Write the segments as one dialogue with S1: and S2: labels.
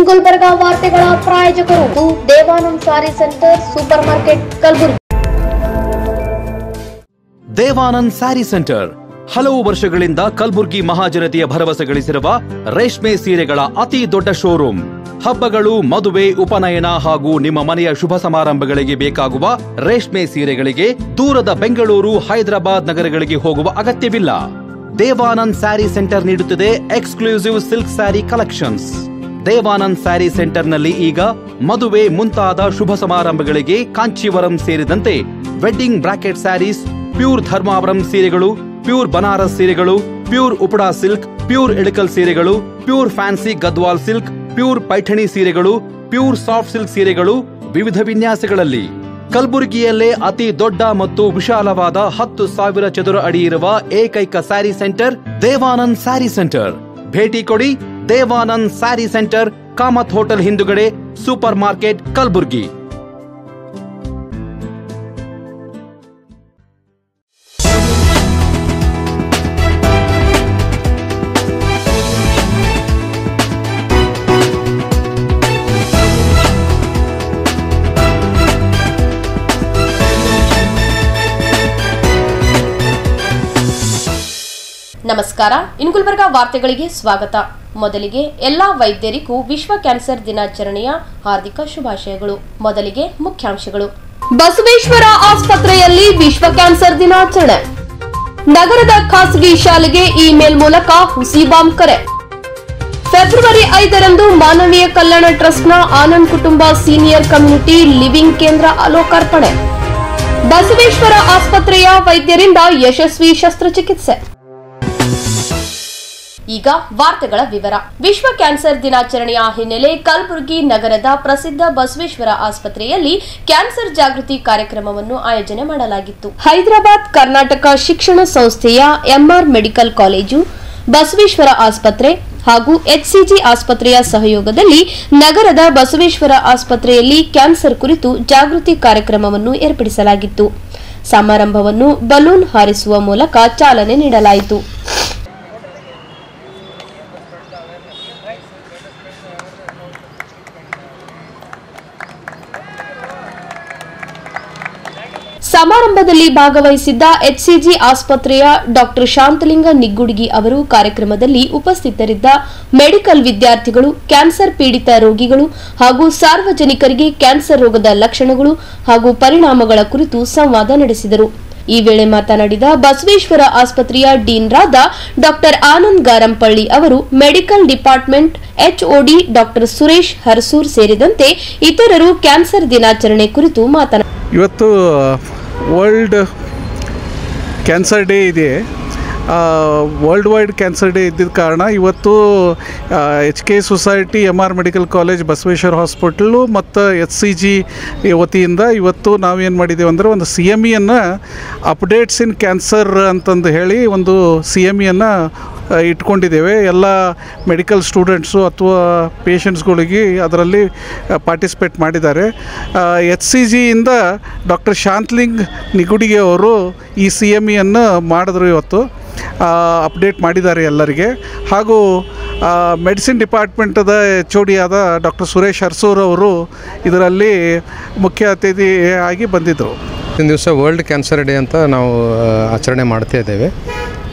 S1: ಗುಲ್ಬರ್ಗಾ ವಾರ್ತೆಗಳ ಪ್ರಾಯೋಜಕರು Devanand sari centre super market Kalaburagi.
S2: Devanand sari centre ಹಲವು ವರ್ಷಗಳಿಂದ ಕಲಬುರಗಿ ಮಹಾಜನತೆಯ ಭರವಸೆ ಗಳಿಸಿರುವ ರೇಷ್ಮೆ ಸೀರೆಗಳ ಅತಿ ದೊಡ್ಡ ಶೋರೂಮ್. ಹಬ್ಬಗಳು, ಮದುವೆ, ಉಪನಯನ ಹಾಗೂ ನಿಮ್ಮ ಮನೆಯ ಶುಭ ಸಮಾರಂಭಗಳಿಗೆ ಬೇಕಾಗುವ ರೇಷ್ಮೆ ಸೀರೆಗಳಿಗೆ ದೂರದ ಬೆಂಗಳೂರು, ಹೈದರಾಬಾದ್ ನಗರಗಳಿಗೆ ಹೋಗುವ ಅಗತ್ಯವಿಲ್ಲ. ದೇವಾನಂದ್ ಸ್ಯಾರಿ ಸೆಂಟರ್ ನೀಡುತ್ತಿದೆ exclusive silk sari collections. Devanand sari ಸೆಂಟರ್ನಲ್ಲಿ ಈಗ ಮದುವೆ ಮುಂತಾದ ಶುಭ ಸಮಾರಂಭಗಳಿಗೆ ಕಾಂಚೀವರಂ ಸೇರಿದಂತೆ wedding brocade saris, pure Dharmavaram ಸೀರೆಗಳು, ಪ್ಯೂರ್ ಬನಾರಸ್ ಸೀರೆಗಳು, pure Uppada silk, pure Ilkal ಸೀರೆಗಳು, pure fancy Gadwal silk, pure Paithani ಸೀರೆಗಳು, ಪ್ಯೂರ್ ಸಾಫ್ಟ್ ಸಿಲ್ಕ್ ಸೀರೆಗಳು ವಿವಿಧ ವಿನ್ಯಾಸಗಳಲ್ಲಿ. ಕಲಬುರಗಿಯಲ್ಲೇ ಅತಿ ದೊಡ್ಡ ಮತ್ತು ವಿಶಾಲವಾದ 10,000 ಚದುರ ಅಡಿ ಇರುವ ಏಕೈಕ ಸ್ಯಾರಿ ಸೆಂಟರ್ ದೇವಾನಂದ್ ಸ್ಯಾರಿ ಸೆಂಟರ್. ಭೇಟಿ ಕೊಡಿ. ದೇವಾನಂದ್ ಸ್ಯಾರಿ ಸೆಂಟರ್, ಕಾಮತ್ ಹೋಟೆಲ್ ಹಿಂದುಗಡೆ, ಸೂಪರ್ ಮಾರ್ಕೆಟ್, ಕಲಬುರಗಿ.
S1: ನಮಸ್ಕಾರ. ಗುಲ್ಬರ್ಗಾ ವಾರ್ತೆಗಳಿಗೆ ಸ್ವಾಗತ. ಮೊದಲಿಗೆ ಎಲ್ಲಾ ವೈದ್ಯರಿಗೂ ವಿಶ್ವ ಕ್ಯಾನ್ಸರ್ ದಿನಾಚರಣೆಯ ಹಾರ್ದಿಕ ಶುಭಾಶಯಗಳು. ಮೊದಲಿಗೆ ಮುಖ್ಯಾಂಶಗಳು. ಬಸವೇಶ್ವರ ಆಸ್ಪತ್ರೆಯಲ್ಲಿ ವಿಶ್ವ ಕ್ಯಾನ್ಸರ್ ದಿನಾಚರಣೆ. ನಗರದ ಖಾಸಗಿ ಶಾಲೆಗೆ ಇಮೇಲ್ ಮೂಲಕ ಹುಸಿ ಬಾಂಬ್ ಕರೆ. ಫೆಬ್ರವರಿ 5ರಂದು ಮಾನವೀಯ ಕಲ್ಯಾಣ ಟ್ರಸ್ಟ್ನ ಆನಂದ್ ಕುಟುಂಬ ಸೀನಿಯರ್ ಕಮ್ಯುನಿಟಿ ಲಿವಿಂಗ್ ಕೇಂದ್ರ ಲೋಕಾರ್ಪಣೆ. ಬಸವೇಶ್ವರ ಆಸ್ಪತ್ರೆಯ ವೈದ್ಯರಿಂದ ಯಶಸ್ವಿ ಶಸ್ತ್ರಚಿಕಿತ್ಸೆ. ಈಗ ವಾರ್ತೆಗಳ ವಿವರ. ವಿಶ್ವ ಕ್ಯಾನ್ಸರ್ ದಿನಾಚರಣೆಯ ಹಿನ್ನೆಲೆ ಕಲಬುರಗಿ ನಗರದ ಪ್ರಸಿದ್ಧ ಬಸವೇಶ್ವರ ಆಸ್ಪತ್ರೆಯಲ್ಲಿ ಕ್ಯಾನ್ಸರ್ ಜಾಗೃತಿ ಕಾರ್ಯಕ್ರಮವನ್ನು ಆಯೋಜನೆ ಮಾಡಲಾಗಿತ್ತು. ಹೈದರಾಬಾದ್ ಕರ್ನಾಟಕ ಶಿಕ್ಷಣ ಸಂಸ್ಥೆಯ ಎಂಆರ್ ಮೆಡಿಕಲ್ ಕಾಲೇಜು, ಬಸವೇಶ್ವರ ಆಸ್ಪತ್ರೆ ಹಾಗೂ ಎಚ್ಸಿಜಿ ಆಸ್ಪತ್ರೆಯ ಸಹಯೋಗದಲ್ಲಿ ನಗರದ ಬಸವೇಶ್ವರ ಆಸ್ಪತ್ರೆಯಲ್ಲಿ ಕ್ಯಾನ್ಸರ್ ಕುರಿತು ಜಾಗೃತಿ ಕಾರ್ಯಕ್ರಮವನ್ನು ಏರ್ಪಡಿಸಲಾಗಿತ್ತು. ಸಮಾರಂಭವನ್ನು ಬಲೂನ್ ಹಾರಿಸುವ ಮೂಲಕ ಚಾಲನೆ ನೀಡಲಾಯಿತು. ಸಮಾರಂಭದಲ್ಲಿ ಭಾಗವಹಿಸಿದ್ದ ಎಚ್ಸಿಜಿ ಆಸ್ಪತ್ರೆಯ ಡಾಕ್ಟರ್ ಶಾಂತಲಿಂಗ ನಿಗ್ಗುಡ್ಗಿ ಅವರು ಕಾರ್ಯಕ್ರಮದಲ್ಲಿ ಉಪಸ್ಥಿತರಿದ್ದ ಮೆಡಿಕಲ್ ವಿದ್ಯಾರ್ಥಿಗಳು, ಕ್ಯಾನ್ಸರ್ ಪೀಡಿತ ರೋಗಿಗಳು ಹಾಗೂ ಸಾರ್ವಜನಿಕರಿಗೆ ಕ್ಯಾನ್ಸರ್ ರೋಗದ ಲಕ್ಷಣಗಳು ಹಾಗೂ ಪರಿಣಾಮಗಳ ಕುರಿತು ಸಂವಾದ ನಡೆಸಿದರು. ಈ ವೇಳೆ ಮಾತನಾಡಿದ ಬಸವೇಶ್ವರ ಆಸ್ಪತ್ರೆಯ ಡೀನ್ರಾದ ಡಾಕ್ಟರ್ ಆನಂದ್ ಗಾರಂಪಳ್ಳಿ ಅವರು medical department HOD doctor Suresh Harsoor ಸೇರಿದಂತೆ ಇತರರು ಕ್ಯಾನ್ಸರ್ ದಿನಾಚರಣೆ ಕುರಿತು ಮಾತನಾಡಿದರು.
S3: ಇವತ್ತು ವರ್ಲ್ಡ್ ಕ್ಯಾನ್ಸರ್ ಡೇ ಇದೆ. ವರ್ಲ್ಡ್ ವೈಡ್ ಕ್ಯಾನ್ಸರ್ ಡೇ ಇದ್ದಿದ್ದ ಕಾರಣ ಇವತ್ತು HK society, MR medical college, Basaveshwara hospital ಮತ್ತು HCG ವತಿಯಿಂದ ಇವತ್ತು ನಾವೇನು ಮಾಡಿದ್ದೇವೆ ಅಂದರೆ ಒಂದು CMEಯನ್ನು ಅಪ್ಡೇಟ್ಸ್ ಇನ್ ಕ್ಯಾನ್ಸರ್ ಅಂತಂದು ಹೇಳಿ ಒಂದು CMEಯನ್ನು ಇಟ್ಕೊಂಡಿದ್ದೇವೆ. ಎಲ್ಲ ಮೆಡಿಕಲ್ ಸ್ಟೂಡೆಂಟ್ಸು ಅಥವಾ ಪೇಷಂಟ್ಸ್ಗಳಿಗೆ ಅದರಲ್ಲಿ ಪಾರ್ಟಿಸಿಪೇಟ್ ಮಾಡಿದ್ದಾರೆ. HCGಯಿಂದ ಡಾಕ್ಟರ್ ಶಾಂತಲಿಂಗ್ ನಿಗುಡಿಗೆ ಅವರು ಈ CMEಯನ್ನು ಮಾಡಿದ್ರು, ಇವತ್ತು ಅಪ್ಡೇಟ್ ಮಾಡಿದ್ದಾರೆ ಎಲ್ಲರಿಗೆ. ಹಾಗೂ ಮೆಡಿಸಿನ್ ಡಿಪಾರ್ಟ್ಮೆಂಟದ HOD ಆದ ಡಾಕ್ಟರ್ ಸುರೇಶ್ ಹರ್ಸೂರ್ ಅವರು ಇದರಲ್ಲಿ ಮುಖ್ಯ ಅತಿಥಿ ಆಗಿ ಬಂದಿದ್ದರು.
S4: ಇವತ್ತಿನ ದಿವಸ ವರ್ಲ್ಡ್ ಕ್ಯಾನ್ಸರ್ ಡೇ ಅಂತ ನಾವು ಆಚರಣೆ ಮಾಡ್ತಾ ಇದ್ದೇವೆ.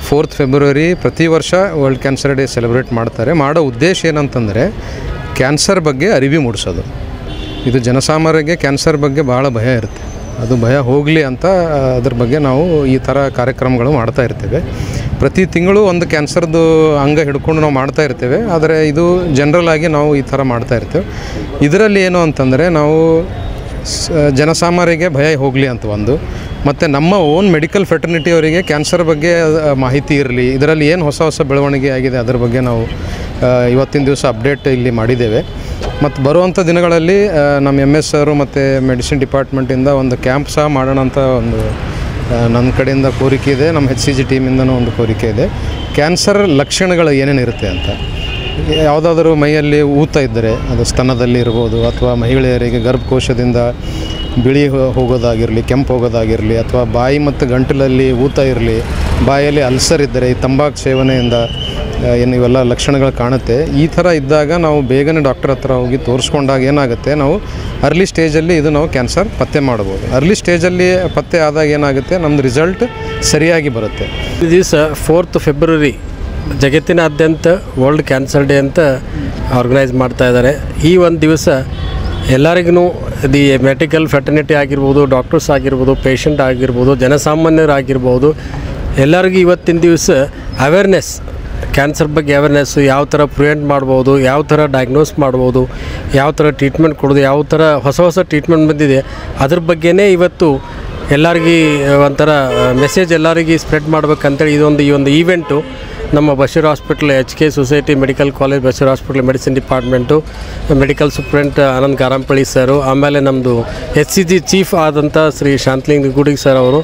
S4: 4th ಫೆಬ್ರವರಿ ಪ್ರತಿ ವರ್ಷ ವರ್ಲ್ಡ್ ಕ್ಯಾನ್ಸರ್ ಡೇ ಸೆಲೆಬ್ರೇಟ್ ಮಾಡ್ತಾರೆ. ಮಾಡೋ ಉದ್ದೇಶ ಏನಂತಂದರೆ ಕ್ಯಾನ್ಸರ್ ಬಗ್ಗೆ ಅರಿವು ಮೂಡಿಸೋದು. ಇದು ಜನಸಾಮಾನ್ಯರಿಗೆ ಕ್ಯಾನ್ಸರ್ ಬಗ್ಗೆ ಭಾಳ ಭಯ ಇರುತ್ತೆ. ಅದು ಭಯ ಹೋಗಲಿ ಅಂತ ಅದ್ರ ಬಗ್ಗೆ ನಾವು ಈ ಥರ ಕಾರ್ಯಕ್ರಮಗಳು ಮಾಡ್ತಾ ಇರ್ತೇವೆ. ಪ್ರತಿ ತಿಂಗಳು ಒಂದು ಕ್ಯಾನ್ಸರ್ದು ಅಂಗ ಹಿಡ್ಕೊಂಡು ನಾವು ಮಾಡ್ತಾ ಇರ್ತೇವೆ. ಆದರೆ ಇದು ಜನರಲ್ ಆಗಿ ನಾವು ಈ ಥರ ಮಾಡ್ತಾ ಇರ್ತೇವೆ. ಇದರಲ್ಲಿ ಏನು ಅಂತಂದರೆ ನಾವು ಜನಸಾಮಾನ್ಯರಿಗೆ ಭಯ ಹೋಗಲಿ ಅಂತ ಒಂದು, ಮತ್ತು ನಮ್ಮ ಓನ್ ಮೆಡಿಕಲ್ ಫೆಟರ್ನಿಟಿಯವರಿಗೆ ಕ್ಯಾನ್ಸರ್ ಬಗ್ಗೆ ಮಾಹಿತಿ ಇರಲಿ, ಇದರಲ್ಲಿ ಏನು ಹೊಸ ಹೊಸ ಬೆಳವಣಿಗೆ ಆಗಿದೆ ಅದರ ಬಗ್ಗೆ ನಾವು ಇವತ್ತಿನ ದಿವಸ ಅಪ್ಡೇಟ್ ಇಲ್ಲಿ ಮಾಡಿದ್ದೇವೆ. ಮತ್ತು ಬರುವಂಥ ದಿನಗಳಲ್ಲಿ ನಮ್ಮ MS ಅವರು ಮತ್ತು ಮೆಡಿಸಿನ್ ಡಿಪಾರ್ಟ್ಮೆಂಟಿಂದ ಒಂದು ಕ್ಯಾಂಪ್ ಸಹ ಮಾಡೋಣ ಅಂತ ಒಂದು ನನ್ನ ಕಡೆಯಿಂದ ಕೋರಿಕೆ ಇದೆ. ನಮ್ಮ HCG ಟೀಮಿಂದನೂ ಒಂದು ಕೋರಿಕೆ ಇದೆ. ಕ್ಯಾನ್ಸರ್ ಲಕ್ಷಣಗಳು ಏನೇನಿರುತ್ತೆ ಅಂತ, ಯಾವುದಾದ್ರೂ ಮೈಯಲ್ಲಿ ಊತ ಇದ್ದರೆ ಅದು ಸ್ತನದಲ್ಲಿ ಇರ್ಬೋದು, ಅಥವಾ ಮಹಿಳೆಯರಿಗೆ ಗರ್ಭಕೋಶದಿಂದ ಬಿಳಿ ಹೋಗೋದಾಗಿರಲಿ, ಕೆಂಪು ಹೋಗೋದಾಗಿರಲಿ, ಅಥವಾ ಬಾಯಿ ಮತ್ತು ಗಂಟಲಲ್ಲಿ ಊತ ಇರಲಿ, ಬಾಯಲ್ಲಿ ಅಲ್ಸರ್ ಇದ್ದರೆ, ಈ ತಂಬಾಕು ಸೇವನೆಯಿಂದ ಏನು ಇವೆಲ್ಲ ಲಕ್ಷಣಗಳು ಕಾಣುತ್ತೆ. ಈ ಥರ ಇದ್ದಾಗ ನಾವು ಬೇಗನೆ ಡಾಕ್ಟರ್ ಹತ್ರ ಹೋಗಿ ತೋರಿಸ್ಕೊಂಡಾಗ ಏನಾಗುತ್ತೆ, ನಾವು ಅರ್ಲಿ ಸ್ಟೇಜಲ್ಲಿ ಇದು ನಾವು ಕ್ಯಾನ್ಸರ್ ಪತ್ತೆ ಮಾಡ್ಬೋದು. ಅರ್ಲಿ ಸ್ಟೇಜಲ್ಲಿ ಪತ್ತೆ ಆದಾಗ ಏನಾಗುತ್ತೆ, ನಮ್ಮದು ರಿಸಲ್ಟ್ ಸರಿಯಾಗಿ ಬರುತ್ತೆ.
S5: ಈ ದಿವಸ 4th ಫೆಬ್ರವರಿ ಜಗತ್ತಿನಾದ್ಯಂತ ವರ್ಲ್ಡ್ ಕ್ಯಾನ್ಸರ್ ಡೇ ಅಂತ ಆರ್ಗನೈಸ್ ಮಾಡ್ತಾ ಇದ್ದಾರೆ. ಈ ಒಂದು ದಿವಸ ಎಲ್ಲರಿಗೂ ದಿ ಮೆಡಿಕಲ್ ಫ್ರೆಟರ್ನಿಟಿ ಆಗಿರ್ಬೋದು, ಡಾಕ್ಟರ್ಸ್ ಆಗಿರ್ಬೋದು, ಪೇಷಂಟ್ ಆಗಿರ್ಬೋದು, ಜನಸಾಮಾನ್ಯರಾಗಿರ್ಬೋದು, ಎಲ್ಲರಿಗೂ ಇವತ್ತಿನ ದಿವಸ ಅವೇರ್ನೆಸ್, ಕ್ಯಾನ್ಸರ್ ಬಗ್ಗೆ ಅವೇರ್ನೆಸ್ಸು, ಯಾವ ಥರ ಪ್ರಿವೆಂಟ್ ಮಾಡ್ಬೋದು, ಯಾವ ಥರ ಡಯಾಗ್ನೋಸ್ ಮಾಡ್ಬೋದು, ಯಾವ ಥರ ಟ್ರೀಟ್ಮೆಂಟ್ ಕೊಡೋದು, ಯಾವ ಥರ ಹೊಸ ಟ್ರೀಟ್ಮೆಂಟ್ ಬಂದಿದೆ ಅದ್ರ ಬಗ್ಗೆನೇ ಇವತ್ತು ಎಲ್ಲರಿಗೂ ಒಂಥರ ಮೆಸೇಜ್ ಎಲ್ಲರಿಗೂ ಸ್ಪ್ರೆಡ್ ಮಾಡ್ಬೇಕಂತೇಳಿ ಈ ಒಂದು ಈವೆಂಟು ನಮ್ಮ Basheer hospital HK society medical college, Basheer hospital medicine department, medical superintendent Anand Garampalli sir, ಆಮೇಲೆ ನಮ್ಮದು HCG ಚೀಫ್ ಆದಂಥ ಶ್ರೀ ಶಾಂತಲಿಂಗ ನಿಗುಡಿ ಸರ್ ಅವರು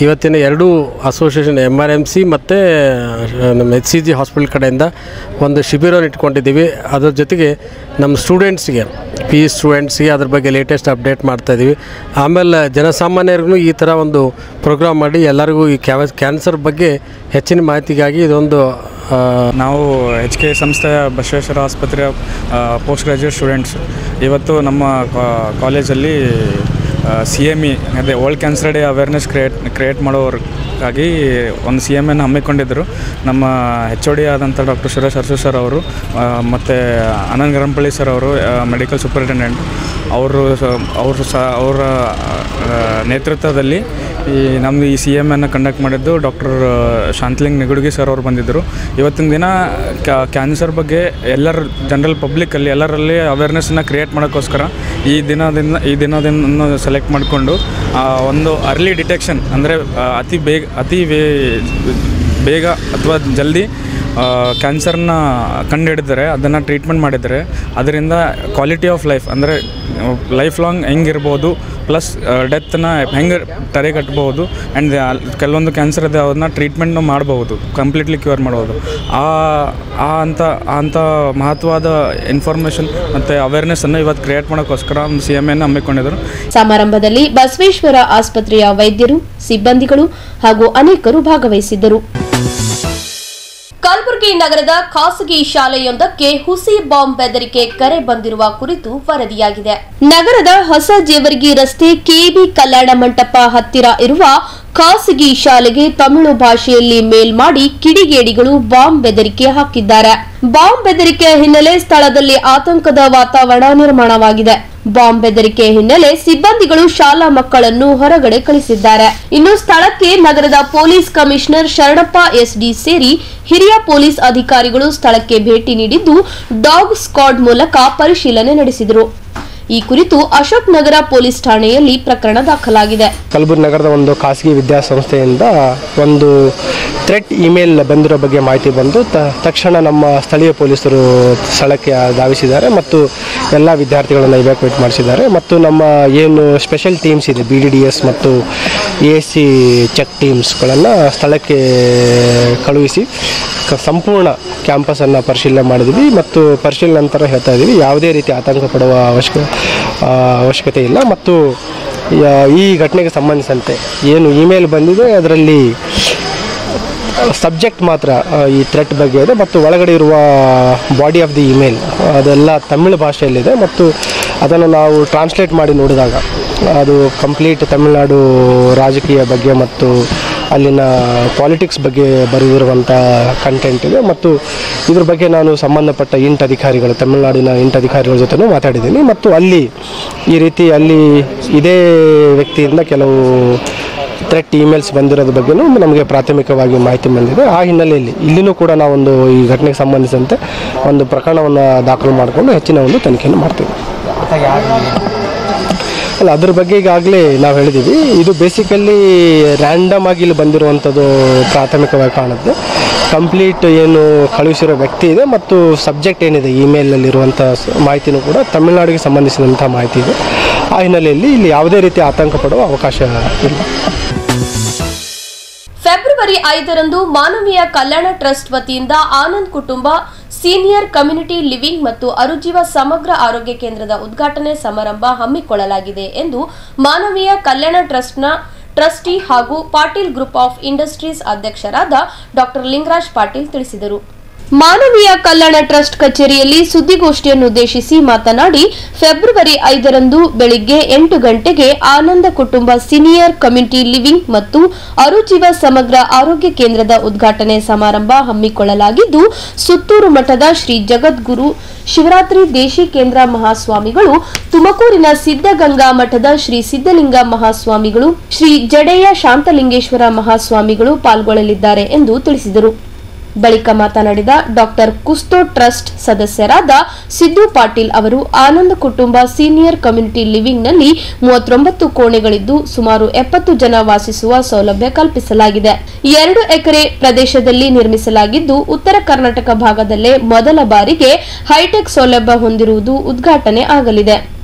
S5: ಇವತ್ತಿನ ಎರಡೂ ಅಸೋಸಿಯೇಷನ್ MRMC ಮತ್ತು ನಮ್ಮ HCG ಹಾಸ್ಪಿಟಲ್ ಕಡೆಯಿಂದ ಒಂದು ಶಿಬಿರವನ್ನು ಇಟ್ಕೊಂಡಿದ್ದೀವಿ. ಅದರ ಜೊತೆಗೆ ನಮ್ಮ ಸ್ಟೂಡೆಂಟ್ಸ್ಗೆ, PU ಸ್ಟೂಡೆಂಟ್ಸ್ಗೆ ಅದ್ರ ಬಗ್ಗೆ ಲೇಟೆಸ್ಟ್ ಅಪ್ಡೇಟ್ ಮಾಡ್ತಾಯಿದ್ದೀವಿ. ಆಮೇಲೆ ಜನಸಾಮಾನ್ಯರಿಗೂ ಈ ಥರ ಒಂದು ಪ್ರೋಗ್ರಾಮ್ ಮಾಡಿ ಎಲ್ಲರಿಗೂ ಈ ಕ್ಯಾನ್ಸರ್ ಬಗ್ಗೆ ಹೆಚ್ಚಿನ ಮಾಹಿತಿಗಾಗಿ ಇದೊಂದು
S6: ನಾವು HK ಸಂಸ್ಥೆಯ ಬಸವೇಶ್ವರ ಆಸ್ಪತ್ರೆಯ ಪೋಸ್ಟ್ ಗ್ರ್ಯಾಜುಯೇಟ್ ಸ್ಟೂಡೆಂಟ್ಸ್ ಇವತ್ತು ನಮ್ಮ ಕಾಲೇಜಲ್ಲಿ CME ಅದೇ world cancer day awareness create ಮಾಡೋರ್ಗಾಗಿ ಒಂದು CME ಹಮ್ಮಿಕೊಂಡಿದ್ದರು. ನಮ್ಮ HOD ಆದಂಥ ಡಾಕ್ಟರ್ ಸುರೇಶ್ ಅರಸು ಸರ್ ಅವರು ಮತ್ತು ಆನಂದ್ ಗರಂಪಳ್ಳಿ ಸರ್ ಅವರು ಮೆಡಿಕಲ್ ಸೂಪರಿಂಟೆಂಡೆಂಟ್ ಅವರ ನೇತೃತ್ವದಲ್ಲಿ ನಮ್ಮದು ಈ CME ಕಂಡಕ್ಟ್ ಮಾಡಿದ್ದು ಡಾಕ್ಟರ್ ಶಾಂತಲಿಂಗ್ ನಿಗುಡ್ಗಿ ಸರ್ ಅವರು ಬಂದಿದ್ದರು. ಇವತ್ತಿನ ದಿನ ಕ್ಯಾನ್ಸರ್ ಬಗ್ಗೆ ಜನರಲ್ ಪಬ್ಲಿಕ್ಕಲ್ಲಿ ಎಲ್ಲರಲ್ಲಿ ಅವೇರ್ನೆಸ್ಸನ್ನು ಕ್ರಿಯೇಟ್ ಮಾಡೋಕ್ಕೋಸ್ಕರ ಈ ದಿನದಿಂದ ಸೆಲೆಕ್ಟ್ ಮಾಡಿಕೊಂಡು ಒಂದು ಅರ್ಲಿ ಡಿಟೆಕ್ಷನ್ ಅಂದರೆ ಅತಿ ಬೇಗ ಅಥವಾ ಜಲ್ದಿ ಕ್ಯಾನ್ಸರ್ನ ಕಂಡುಹಿಡಿದರೆ ಅದನ್ನು ಟ್ರೀಟ್ಮೆಂಟ್ ಮಾಡಿದರೆ ಅದರಿಂದ ಕ್ವಾಲಿಟಿ ಆಫ್ ಲೈಫ್ ಅಂದರೆ ಲೈಫ್ ಲಾಂಗ್ ಹೆಂಗಿರ್ಬೋದು, ಪ್ಲಸ್ ಡೆತ್ನ ಹೆಂಗೆ ತಡೆಗಟ್ಟಬಹುದು. ಆ್ಯಂಡ್ ಕೆಲವೊಂದು ಕ್ಯಾನ್ಸರ್ ಇದೆ ಅದನ್ನ ಟ್ರೀಟ್ಮೆಂಟ್ನು ಮಾಡ್ಬೋದು, ಕಂಪ್ಲೀಟ್ಲಿ ಕ್ಯೂರ್ ಮಾಡ್ಬೋದು. ಅಂಥ ಮಹತ್ವದ ಇನ್ಫಾರ್ಮೇಷನ್ ಮತ್ತು ಅವೇರ್ನೆಸ್ಸನ್ನು ಇವತ್ತು ಕ್ರಿಯೇಟ್ ಮಾಡೋಕ್ಕೋಸ್ಕರ ಒಂದು CME ಹಮ್ಮಿಕೊಂಡಿದ್ದರು.
S1: ಸಮಾರಂಭದಲ್ಲಿ ಬಸವೇಶ್ವರ ಆಸ್ಪತ್ರೆಯ ವೈದ್ಯರು, ಸಿಬ್ಬಂದಿಗಳು ಹಾಗೂ ಅನೇಕರು ಭಾಗವಹಿಸಿದ್ದರು. ಕಲಬುರಗಿ ನಗರದ ಖಾಸಗಿ ಶಾಲೆಯೊಂದಕ್ಕೆ ಹುಸಿ ಬಾಂಬ್ ಬೆದರಿಕೆ ಕರೆ ಬಂದಿರುವ ಕುರಿತು ವರದಿಯಾಗಿದೆ. ನಗರದ ಹೊಸ ಜೇವರ್ಗಿ ರಸ್ತೆ KB ಕಲ್ಯಾಣ ಮಂಟಪ ಹತ್ತಿರ ಇರುವ ಖಾಸಗಿ ಶಾಲೆಗೆ ತಮಿಳು ಭಾಷೆಯಲ್ಲಿ ಮೇಲ್ ಮಾಡಿ ಕಿಡಿಗೇಡಿಗಳು ಬಾಂಬ್ ಬೆದರಿಕೆ ಹಾಕಿದ್ದಾರೆ. ಬಾಂಬ್ ಬೆದರಿಕೆ ಹಿನ್ನೆಲೆ ಸ್ಥಳದಲ್ಲಿ ಆತಂಕದ ವಾತಾವರಣ ನಿರ್ಮಾಣವಾಗಿದೆ. ಬಾಂಬ್ ಬೆದರಿಕೆ ಹಿನ್ನೆಲೆ ಸಿಬ್ಬಂದಿಗಳು ಶಾಲಾ ಮಕ್ಕಳನ್ನು ಹೊರಗಡೆ ಕಳಿಸಿದ್ದಾರೆ. ಇನ್ನು ಸ್ಥಳಕ್ಕೆ ನಗರದ ಪೊಲೀಸ್ ಕಮಿಷನರ್ ಶರಣಪ್ಪ SD ಸೇರಿ ಹಿರಿಯ ಪೊಲೀಸ್ ಅಧಿಕಾರಿಗಳು ಸ್ಥಳಕ್ಕೆ ಭೇಟಿ ನೀಡಿದ್ದು ಡಾಗ್ ಸ್ಕ್ವಾಡ್ ಮೂಲಕ ಪರಿಶೀಲನೆ ನಡೆಸಿದರು. ಈ ಕುರಿತು ಅಶೋಕ್ ನಗರ ಪೊಲೀಸ್ ಠಾಣೆಯಲ್ಲಿ ಪ್ರಕರಣ ದಾಖಲಾಗಿದೆ.
S7: ಕಲಬುರಗಿ ನಗರದ ಒಂದು ಖಾಸಗಿ ವಿದ್ಯಾಸಂಸ್ಥೆಯಿಂದ ಒಂದು ಥ್ರೆಟ್ ಇಮೇಲ್ ಬಂದಿರೋ ಬಗ್ಗೆ ಮಾಹಿತಿ ಬಂದು ತಕ್ಷಣ ನಮ್ಮ ಸ್ಥಳೀಯ ಪೊಲೀಸರು ಸ್ಥಳಕ್ಕೆ ಧಾವಿಸಿದ್ದಾರೆ ಮತ್ತು ಎಲ್ಲ ವಿದ್ಯಾರ್ಥಿಗಳನ್ನು ಇವ್ಯಾಕ್ಯುವೇಟ್ ಮಾಡಿಸಿದ್ದಾರೆ. ಮತ್ತು ನಮ್ಮ ಏನು ಸ್ಪೆಷಲ್ ಟೀಮ್ಸ್ ಇದೆ BDDS ಮತ್ತು ASC ಚೆಕ್ ಟೀಮ್ಸ್ಗಳನ್ನು ಸ್ಥಳಕ್ಕೆ ಕಳುಹಿಸಿ ಸಂಪೂರ್ಣ ಕ್ಯಾಂಪಸನ್ನು ಪರಿಶೀಲನೆ ಮಾಡಿದ್ವಿ. ಮತ್ತು ಪರಿಶೀಲನೆ ನಂತರ ಹೇಳ್ತಾ ಇದ್ದೀವಿ, ಯಾವುದೇ ರೀತಿ ಆತಂಕ ಪಡುವ ಅವಶ್ಯಕತೆ ಇಲ್ಲ. ಮತ್ತು ಈ ಘಟನೆಗೆ ಸಂಬಂಧಿಸಿದಂತೆ ಏನು ಇಮೇಲ್ ಬಂದಿದೆ ಅದರಲ್ಲಿ ಸಬ್ಜೆಕ್ಟ್ ಮಾತ್ರ ಈ ಥ್ರೆಟ್ ಬಗ್ಗೆ ಇದೆ ಮತ್ತು ಒಳಗಡೆ ಇರುವ ಬಾಡಿ ಆಫ್ ದಿ ಇಮೇಲ್ ಅದೆಲ್ಲ ತಮಿಳು ಭಾಷೆಯಲ್ಲಿದೆ. ಮತ್ತು ಅದನ್ನು ನಾವು ಟ್ರಾನ್ಸ್ಲೇಟ್ ಮಾಡಿ ನೋಡಿದಾಗ ಅದು ಕಂಪ್ಲೀಟ್ ತಮಿಳುನಾಡು ರಾಜಕೀಯ ಬಗ್ಗೆ ಮತ್ತು ಅಲ್ಲಿನ ಪಾಲಿಟಿಕ್ಸ್ ಬಗ್ಗೆ ಬರೆದಿರುವಂಥ ಕಂಟೆಂಟ್ ಇದೆ. ಮತ್ತು ಇದ್ರ ಬಗ್ಗೆ ನಾನು ಸಂಬಂಧಪಟ್ಟ 8 ಅಧಿಕಾರಿಗಳು, ತಮಿಳುನಾಡಿನ 8 ಅಧಿಕಾರಿಗಳ ಜೊತೆನೂ ಮಾತಾಡಿದ್ದೀನಿ. ಮತ್ತು ಅಲ್ಲಿ ಈ ರೀತಿ ಇದೇ ವ್ಯಕ್ತಿಯಿಂದ ಕೆಲವು ಥ್ರೆಟ್ ಇಮೇಲ್ಸ್ ಬಂದಿರೋದ್ರ ಬಗ್ಗೆನೂ ನಮಗೆ ಪ್ರಾಥಮಿಕವಾಗಿ ಮಾಹಿತಿ ಬಂದಿದೆ. ಆ ಹಿನ್ನೆಲೆಯಲ್ಲಿ ಇಲ್ಲಿನೂ ಕೂಡ ನಾವೊಂದು ಈ ಘಟನೆಗೆ ಸಂಬಂಧಿಸಿದಂತೆ ಒಂದು ಪ್ರಕರಣವನ್ನು ದಾಖಲು ಮಾಡಿಕೊಂಡು ಹೆಚ್ಚಿನ ಒಂದು ತನಿಖೆಯನ್ನು ಮಾಡ್ತೀವಿ. ಅಲ್ಲ, ಅದ್ರ ಬಗ್ಗೆ ಈಗಾಗಲೇ ನಾವು ಹೇಳಿದ್ದೀವಿ. ಇದು ಬೇಸಿಕಲಿ ರ್ಯಾಂಡಮ್ ಆಗಿ ಇಲ್ಲಿ ಬಂದಿರುವಂಥದ್ದು ಪ್ರಾಥಮಿಕವಾಗಿ ಕಾಣುತ್ತೆ. ಕಂಪ್ಲೀಟ್ ಏನು ಕಳುಹಿಸಿರೋ ವ್ಯಕ್ತಿ ಇದೆ ಮತ್ತು ಸಬ್ಜೆಕ್ಟ್ ಏನಿದೆ ಇಮೇಲಲ್ಲಿರುವಂಥ ಮಾಹಿತಿನೂ ಕೂಡ ತಮಿಳುನಾಡಿಗೆ ಸಂಬಂಧಿಸಿದಂಥ ಮಾಹಿತಿ ಇದೆ. ಆ ಹಿನ್ನೆಲೆಯಲ್ಲಿ ಇಲ್ಲಿ ಯಾವುದೇ ರೀತಿ ಆತಂಕ ಪಡುವ ಅವಕಾಶ ಇಲ್ಲ.
S1: ಫೆಬ್ರವರಿ 5ರಂದು ಮಾನವೀಯ ಕಲ್ಯಾಣ ಟ್ರಸ್ಟ್ ವತಿಯಿಂದ ಆನಂದ್ ಕುಟುಂಬ ಸೀನಿಯರ್ ಕಮ್ಯುನಿಟಿ ಲಿವಿಂಗ್ ಮತ್ತು ಅರುಜೀವ ಸಮಗ್ರ ಆರೋಗ್ಯ ಕೇಂದ್ರದ ಉದ್ಘಾಟನೆ ಸಮಾರಂಭ ಹಮ್ಮಿಕೊಳ್ಳಲಾಗಿದೆ ಎಂದು ಮಾನವೀಯ ಕಲ್ಯಾಣ ಟ್ರಸ್ಟ್ನ ಟ್ರಸ್ಟಿ ಹಾಗೂ ಪಾಟೀಲ್ ಗ್ರೂಪ್ ಆಫ್ ಇಂಡಸ್ಟ್ರೀಸ್ ಅಧ್ಯಕ್ಷರಾದ ಡಾ ಲಿಂಗರಾಜ್ ಪಾಟೀಲ್ ತಿಳಿಸಿದರು. ಮಾನವೀಯ ಕಲ್ಯಾಣ ಟ್ರಸ್ಟ್ ಕಚೇರಿಯಲ್ಲಿ ಸುದ್ದಿಗೋಷ್ಠಿಯನ್ನುದ್ದೇಶಿಸಿ ಮಾತನಾಡಿ ಫೆಬ್ರವರಿ 5ರಂದು ಬೆಳಿಗ್ಗೆ 8 ಗಂಟೆಗೆ ಆನಂದ ಕುಟುಂಬ ಸೀನಿಯರ್ ಕಮ್ಯುನಿಟಿ ಲಿವಿಂಗ್ ಮತ್ತು ಅರುಜೀವ ಸಮಗ್ರ ಆರೋಗ್ಯ ಕೇಂದ್ರದ ಉದ್ಘಾಟನೆ ಸಮಾರಂಭ ಹಮ್ಮಿಕೊಳ್ಳಲಾಗಿದ್ದು ಸುತ್ತೂರು ಮಠದ ಶ್ರೀ ಜಗದ್ಗುರು ಶಿವರಾತ್ರಿ ದೇಶಿಕೇಂದ್ರ ಮಹಾಸ್ವಾಮಿಗಳು, ತುಮಕೂರಿನ ಸಿದ್ದಗಂಗಾ ಮಠದ ಶ್ರೀ ಸಿದ್ದಲಿಂಗ ಮಹಾಸ್ವಾಮಿಗಳು, ಶ್ರೀ ಜಡೆಯ ಶಾಂತಲಿಂಗೇಶ್ವರ ಮಹಾಸ್ವಾಮಿಗಳು ಪಾಲ್ಗೊಳ್ಳಲಿದ್ದಾರೆ ಎಂದು ತಿಳಿಸಿದರು. ಬಳಿಕ ಮಾತನಾಡಿದ ಡಾಕ್ಟರ್ ಕುಸ್ತೋ ಟ್ರಸ್ಟ್ ಸದಸ್ಯರಾದ ಸಿದ್ದು ಪಾಟೀಲ್ ಅವರು, ಆನಂದ ಕುಟುಂಬ ಸೀನಿಯರ್ ಕಮ್ಯುನಿಟಿ ಲಿವಿಂಗ್ನಲ್ಲಿ 39 ಕೋಣೆಗಳಿದ್ದು ಸುಮಾರು 70 ಜನ ವಾಸಿಸುವ ಸೌಲಭ್ಯ ಕಲ್ಪಿಸಲಾಗಿದೆ. 2 ಎಕರೆ ಪ್ರದೇಶದಲ್ಲಿ ನಿರ್ಮಿಸಲಾಗಿದ್ದು ಉತ್ತರ ಕರ್ನಾಟಕ ಭಾಗದಲ್ಲೇ ಮೊದಲ ಬಾರಿಗೆ ಹೈಟೆಕ್ ಸೌಲಭ್ಯ ಹೊಂದಿರುವುದು ಉದ್ಘಾಟನೆ ಆಗಲಿದೆ.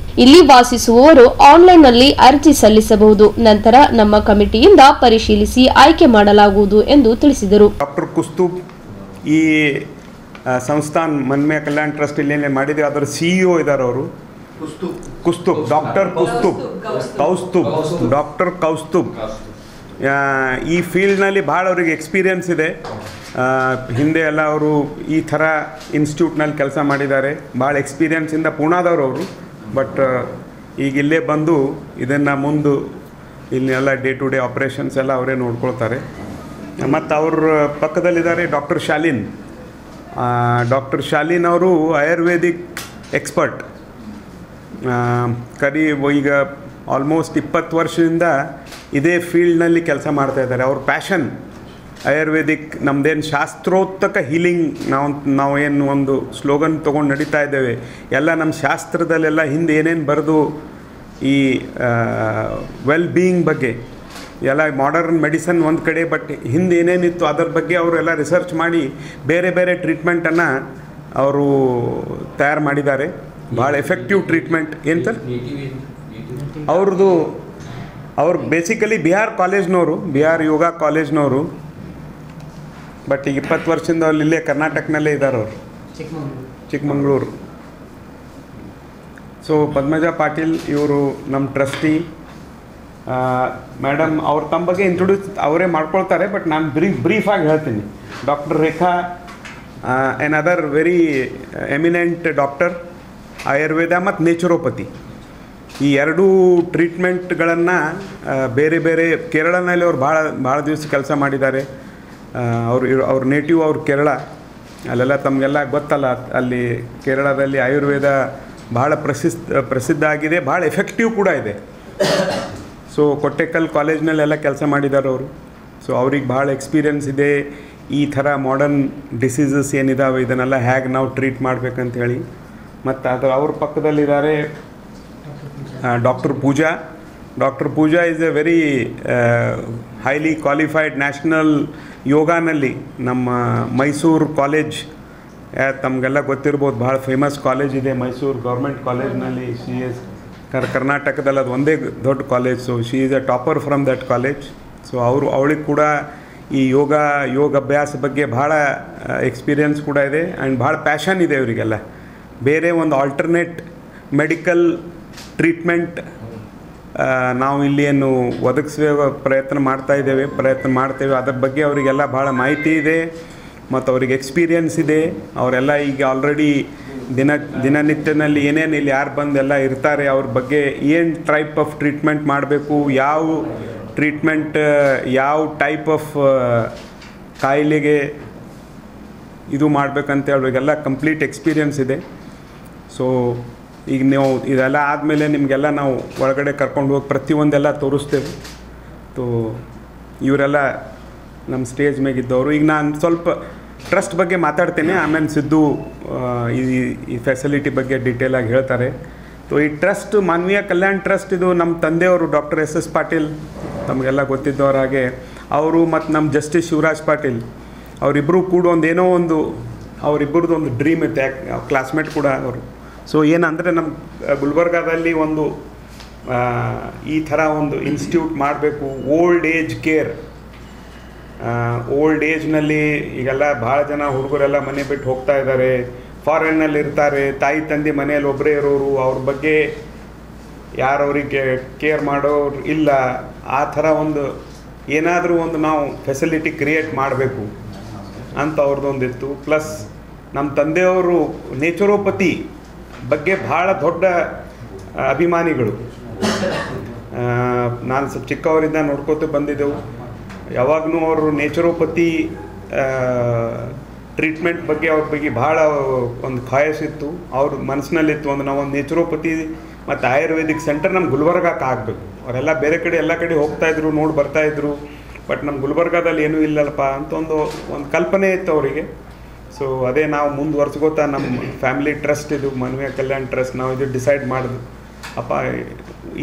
S1: ಇಲ್ಲಿ ವಾಸಿಸುವವರು ಆನ್ಲೈನ್ನಲ್ಲಿ ಅರ್ಜಿ ಸಲ್ಲಿಸಬಹುದು. ನಂತರ ನಮ್ಮ ಕಮಿಟಿಯಿಂದ ಪರಿಶೀಲಿಸಿ ಆಯ್ಕೆ ಮಾಡಲಾಗುವುದು ಎಂದು ತಿಳಿಸಿದರು.
S8: ಡಾಕ್ಟರ್ ಕುಸ್ತೂಬ್ ಈ ಸಂಸ್ಥಾನ್ ಮನ್ಮೇಯ ಕಲ್ಯಾಣ ಟ್ರಸ್ಟ್ ಇಲ್ಲಿ ಮಾಡಿದೆ. ಅದರ CEO ಇದ್ದಾರೆ ಅವರು, ಕುಸ್ತೂಬ್, ಡಾಕ್ಟರ್ ಕೌಸ್ತುಬ್. ಈ ಫೀಲ್ಡ್ನಲ್ಲಿ ಭಾಳ ಅವ್ರಿಗೆ ಎಕ್ಸ್ಪೀರಿಯನ್ಸ್ ಇದೆ. ಹಿಂದೆ ಎಲ್ಲ ಅವರು ಈ ಥರ ಇನ್ಸ್ಟಿಟ್ಯೂಟ್ನಲ್ಲಿ ಕೆಲಸ ಮಾಡಿದ್ದಾರೆ. ಭಾಳ ಎಕ್ಸ್ಪೀರಿಯನ್ಸಿಂದ ಪೂನಾದವರು ಅವರು. ಬಟ್ ಈಗ ಇಲ್ಲೇ ಬಂದು ಇದನ್ನು ಮುಂದೆ ಇಲ್ಲೆಲ್ಲ ಡೇ ಟು ಡೇ ಆಪ್ರೇಷನ್ಸ್ ಎಲ್ಲ ಅವರೇ ನೋಡ್ಕೊಳ್ತಾರೆ. ಮತ್ತು ಅವ್ರ ಪಕ್ಕದಲ್ಲಿದ್ದಾರೆ ಡಾಕ್ಟರ್ ಶಾಲೀನ್ ಅವರು ಆಯುರ್ವೇದಿಕ್ ಎಕ್ಸ್ಪರ್ಟ್. ಈಗ ಆಲ್ಮೋಸ್ಟ್ 20 ವರ್ಷದಿಂದ ಇದೇ ಫೀಲ್ಡ್ನಲ್ಲಿ ಕೆಲಸ ಮಾಡ್ತಾಯಿದ್ದಾರೆ. ಅವ್ರ ಪ್ಯಾಷನ್ ಆಯುರ್ವೇದಿಕ್, ನಮ್ಮದೇನು ಶಾಸ್ತ್ರೋತ್ತಕ ಹೀಲಿಂಗ್, ನಾವೇನು ಒಂದು ಸ್ಲೋಗನ್ ತೊಗೊಂಡು ನಡೀತಾ ಇದ್ದೇವೆ, ಎಲ್ಲ ನಮ್ಮ ಶಾಸ್ತ್ರದಲ್ಲೆಲ್ಲ ಹಿಂದೆ ಏನೇನು ಬರೆದು ಈ ವೆಲ್ ಬೀಯಿಂಗ್ ಬಗ್ಗೆ ಎಲ್ಲ ಮಾಡರ್ನ್ ಮೆಡಿಸನ್ ಒಂದು ಕಡೆ, ಬಟ್ ಹಿಂದೆ ಏನೇನಿತ್ತು ಅದರ ಬಗ್ಗೆ ಅವರೆಲ್ಲ ರಿಸರ್ಚ್ ಮಾಡಿ ಬೇರೆ ಬೇರೆ ಟ್ರೀಟ್ಮೆಂಟನ್ನು ಅವರು ತಯಾರು ಮಾಡಿದ್ದಾರೆ. ಭಾಳ ಎಫೆಕ್ಟಿವ್ ಟ್ರೀಟ್ಮೆಂಟ್. ಏನು ಸರ್ ಅವ್ರು ಬೇಸಿಕಲಿ ಬಿಹಾರ್ ಯೋಗ ಕಾಲೇಜ್ನವರು. ಬಟ್ ಈಗ 20 ವರ್ಷದಿಂದ ಅಲ್ಲಿ ಇಲ್ಲೇ ಕರ್ನಾಟಕನಲ್ಲೇ ಇದ್ದಾರೆ ಅವರು, ಚಿಕ್ಕಮಂಗ್ಳೂರು. ಸೊ ಪದ್ಮಜಾ ಪಾಟೀಲ್ ಇವರು ನಮ್ಮ ಟ್ರಸ್ಟಿ ಮೇಡಮ್. ಅವ್ರು ತಮ್ಮ ಬಗ್ಗೆ ಇಂಟ್ರೊಡ್ಯೂಸ್ ಅವರೇ ಮಾಡ್ಕೊಳ್ತಾರೆ, ಬಟ್ ನಾನು ಬ್ರೀಫಾಗಿ ಹೇಳ್ತೀನಿ. Doctor Rekha, another very eminent doctor, Ayurveda ಮತ್ತು ನೇಚುರೋಪತಿ. ಈ ಎರಡೂ ಟ್ರೀಟ್ಮೆಂಟ್ಗಳನ್ನು ಬೇರೆ ಬೇರೆ ಕೇರಳನಲ್ಲಿ ಅವ್ರು ಭಾಳ ದಿವಸ ಕೆಲಸ ಮಾಡಿದ್ದಾರೆ. ಅವ್ರ ನೇಟಿವ್ ಅವ್ರ ಕೇರಳ. ಅಲ್ಲೆಲ್ಲ ತಮಗೆಲ್ಲ ಗೊತ್ತಲ್ಲ, ಅಲ್ಲಿ ಕೇರಳದಲ್ಲಿ ಆಯುರ್ವೇದ ಭಾಳ ಪ್ರಸಿದ್ಧ ಆಗಿದೆ, ಭಾಳ ಎಫೆಕ್ಟಿವ್ ಕೂಡ ಇದೆ. ಸೊ ಕೊಟ್ಟೆಕಲ್ ಕಾಲೇಜ್ನಲ್ಲೆಲ್ಲ ಕೆಲಸ ಮಾಡಿದ್ದಾರೆ ಅವರು. ಸೊ ಅವ್ರಿಗೆ ಭಾಳ ಎಕ್ಸ್ಪೀರಿಯನ್ಸ್ ಇದೆ ಈ ಥರ ಮಾಡರ್ನ್ ಡಿಸೀಸಸ್ ಏನಿದಾವೆ ಇದನ್ನೆಲ್ಲ ಹೇಗೆ ನಾವು ಟ್ರೀಟ್ ಮಾಡಬೇಕಂತ ಹೇಳಿ. ಮತ್ತು ಅವ್ರ ಪಕ್ಕದಲ್ಲಿದ್ದಾರೆ doctor Pooja is a very highly qualified national ಯೋಗಾನಲ್ಲಿ ನಮ್ಮ ಮೈಸೂರು ಕಾಲೇಜ್, ತಮಗೆಲ್ಲ ಗೊತ್ತಿರ್ಬೋದು, ಭಾಳ ಫೇಮಸ್ ಕಾಲೇಜ್ ಇದೆ ಮೈಸೂರು ಗೌರ್ಮೆಂಟ್ ಕಾಲೇಜ್ನಲ್ಲಿ. ಕರ್ನಾಟಕದಲ್ಲಿ ಅದು ಒಂದೇ ದೊಡ್ಡ college. So she is A topper from that college. So ಅವಳಿಗೆ ಕೂಡ ಈ ಯೋಗ ಅಭ್ಯಾಸ ಬಗ್ಗೆ ಭಾಳ ಎಕ್ಸ್ಪೀರಿಯನ್ಸ್ ಕೂಡ ಇದೆ ಆ್ಯಂಡ್ ಭಾಳ ಪ್ಯಾಷನ್ ಇದೆ ಅವರಿಗೆಲ್ಲ. ಬೇರೆ ಒಂದು ಆಲ್ಟರ್ನೇಟ್ ಮೆಡಿಕಲ್ ಟ್ರೀಟ್ಮೆಂಟ್ ನಾವು ಇಲ್ಲಿ ಏನು ಒದಗಿಸುವ ಪ್ರಯತ್ನ ಮಾಡ್ತೇವೆ. ಅದ್ರ ಬಗ್ಗೆ ಅವರಿಗೆಲ್ಲ ಭಾಳ ಮಾಹಿತಿ ಇದೆ ಮತ್ತು ಅವ್ರಿಗೆ ಎಕ್ಸ್ಪೀರಿಯನ್ಸ್ ಇದೆ. ಅವರೆಲ್ಲ ಈಗ ಆಲ್ರೆಡಿ ದಿನನಿತ್ಯದಲ್ಲಿ ಏನೇನು ಇಲ್ಲಿ ಯಾರು ಬಂದೆಲ್ಲ ಇರ್ತಾರೆ, ಅವ್ರ ಬಗ್ಗೆ ಏನು ಟೈಪ್ ಆಫ್ ಟ್ರೀಟ್ಮೆಂಟ್ ಮಾಡಬೇಕು, ಯಾವ ಟ್ರೀಟ್ಮೆಂಟ್ ಯಾವ ಟೈಪ್ ಆಫ್ ಕಾಯಿಲೆಗೆ ಇದು ಮಾಡಬೇಕಂತ ಅವ್ರಿಗೆಲ್ಲ ಕಂಪ್ಲೀಟ್ ಎಕ್ಸ್ಪೀರಿಯನ್ಸ್ ಇದೆ. ಸೊ ಈಗ ನೀವು ಇದೆಲ್ಲ ಆದಮೇಲೆ ನಿಮಗೆಲ್ಲ ನಾವು ಒಳಗಡೆ ಕರ್ಕೊಂಡು ಹೋಗಿ ಪ್ರತಿಯೊಂದೆಲ್ಲ ತೋರಿಸ್ತೇವೆ. ಸೊ ಇವರೆಲ್ಲ ನಮ್ಮ ಸ್ಟೇಜ್ ಮೇಗಿದ್ದವರು. ಈಗ ನಾನು ಸ್ವಲ್ಪ ಟ್ರಸ್ಟ್ ಬಗ್ಗೆ ಮಾತಾಡ್ತೇನೆ, ಆಮೇಲೆ ಸಿದ್ದು ಈ ಫೆಸಿಲಿಟಿ ಬಗ್ಗೆ ಡೀಟೇಲಾಗಿ ಹೇಳ್ತಾರೆ. ಸೊ ಈ ಟ್ರಸ್ಟ್ ಮಾನವೀಯ ಕಲ್ಯಾಣ ಟ್ರಸ್ಟ್ ಇದು ನಮ್ಮ ತಂದೆಯವರು ಡಾಕ್ಟರ್ SS ಪಾಟೀಲ್, ತಮಗೆಲ್ಲ ಗೊತ್ತಿದ್ದವ್ರ ಹಾಗೆ ಅವರು ಮತ್ತು ನಮ್ಮ ಜಸ್ಟಿಸ್ ಶಿವರಾಜ್ ಪಾಟೀಲ್ ಅವರಿಬ್ಬರು ಕೂಡ ಅವರಿಬ್ಬರದ್ದು ಒಂದು ಡ್ರೀಮ್ ಇತ್ತು. ಕ್ಲಾಸ್ಮೇಟ್ ಕೂಡ ಅವರು. ಸೊ ಏನಂದರೆ ನಮ್ಮ ಗುಲ್ಬರ್ಗಾದಲ್ಲಿ ಒಂದು ಈ ಥರ ಒಂದು ಇನ್ಸ್ಟಿಟ್ಯೂಟ್ ಮಾಡಬೇಕು. ಓಲ್ಡ್ ಏಜ್ ಕೇರ್, ಓಲ್ಡ್ ಏಜ್ನಲ್ಲಿ ಈಗೆಲ್ಲ ಭಾಳ ಜನ ಹುಡುಗರೆಲ್ಲ ಮನೆ ಬಿಟ್ಟು ಹೋಗ್ತಾ ಇದ್ದಾರೆ, ಫಾರಿನ್ನಲ್ಲಿ ಇರ್ತಾರೆ, ತಾಯಿ ತಂದೆ ಮನೆಯಲ್ಲಿ ಒಬ್ಬರೇ ಇರೋರು, ಅವ್ರ ಬಗ್ಗೆ ಯಾರು ಅವರಿಗೆ ಕೇರ್ ಮಾಡೋರು ಇಲ್ಲ. ಆ ಥರ ಒಂದು ಏನಾದರೂ ಒಂದು ನಾವು ಫೆಸಿಲಿಟಿ ಕ್ರಿಯೇಟ್ ಮಾಡಬೇಕು ಅಂತ ಅವ್ರದ್ದೊಂದಿತ್ತು. ಪ್ಲಸ್ ನಮ್ಮ ತಂದೆಯವರು ನೇಚುರೋಪತಿ ಬಗ್ಗೆ ಭಾಳ ದೊಡ್ಡ ಅಭಿಮಾನಿಗಳು. ನಾನು ಸ್ವಲ್ಪ ಚಿಕ್ಕವರಿಂದ ನೋಡ್ಕೋತ ಬಂದಿದ್ದೆವು. ಯಾವಾಗಲೂ ಅವರು ನೇಚುರೋಪತಿ ಟ್ರೀಟ್ಮೆಂಟ್ ಬಗ್ಗೆ ಅವ್ರ ಬಗ್ಗೆ ಭಾಳ ಒಂದು ಖಾಯಸ್ಸಿತ್ತು, ಅವ್ರ ಮನಸ್ಸಿನಲ್ಲಿತ್ತು. ನಾವೊಂದು ನೇಚುರೋಪತಿ ಮತ್ತು ಆಯುರ್ವೇದಿಕ್ ಸೆಂಟರ್ ನಮ್ಮ ಗುಲ್ಬರ್ಗಕ್ಕೆ ಆಗಬೇಕು. ಅವರೆಲ್ಲ ಬೇರೆ ಕಡೆ ಎಲ್ಲ ಕಡೆ ಹೋಗ್ತಾಯಿದ್ರು, ನೋಡಿ ಬರ್ತಾಯಿದ್ರು. ಬಟ್ ನಮ್ಮ ಗುಲ್ಬರ್ಗಾದಲ್ಲಿ ಏನೂ ಇಲ್ಲಲ್ಲಪ್ಪ ಅಂತ ಒಂದು ಕಲ್ಪನೆ ಇತ್ತು ಅವರಿಗೆ. ಸೊ ಅದೇ ನಾವು ಮುಂದುವರ್ಸ್ಕೋತಾ ನಮ್ಮ ಫ್ಯಾಮಿಲಿ ಟ್ರಸ್ಟ್ ಇದು ಮಾನವೀಯ ಕಲ್ಯಾಣ ಟ್ರಸ್ಟ್, ನಾವು ಇದು ಡಿಸೈಡ್ ಮಾಡಿದ್ವಿ, ಅಪ್ಪ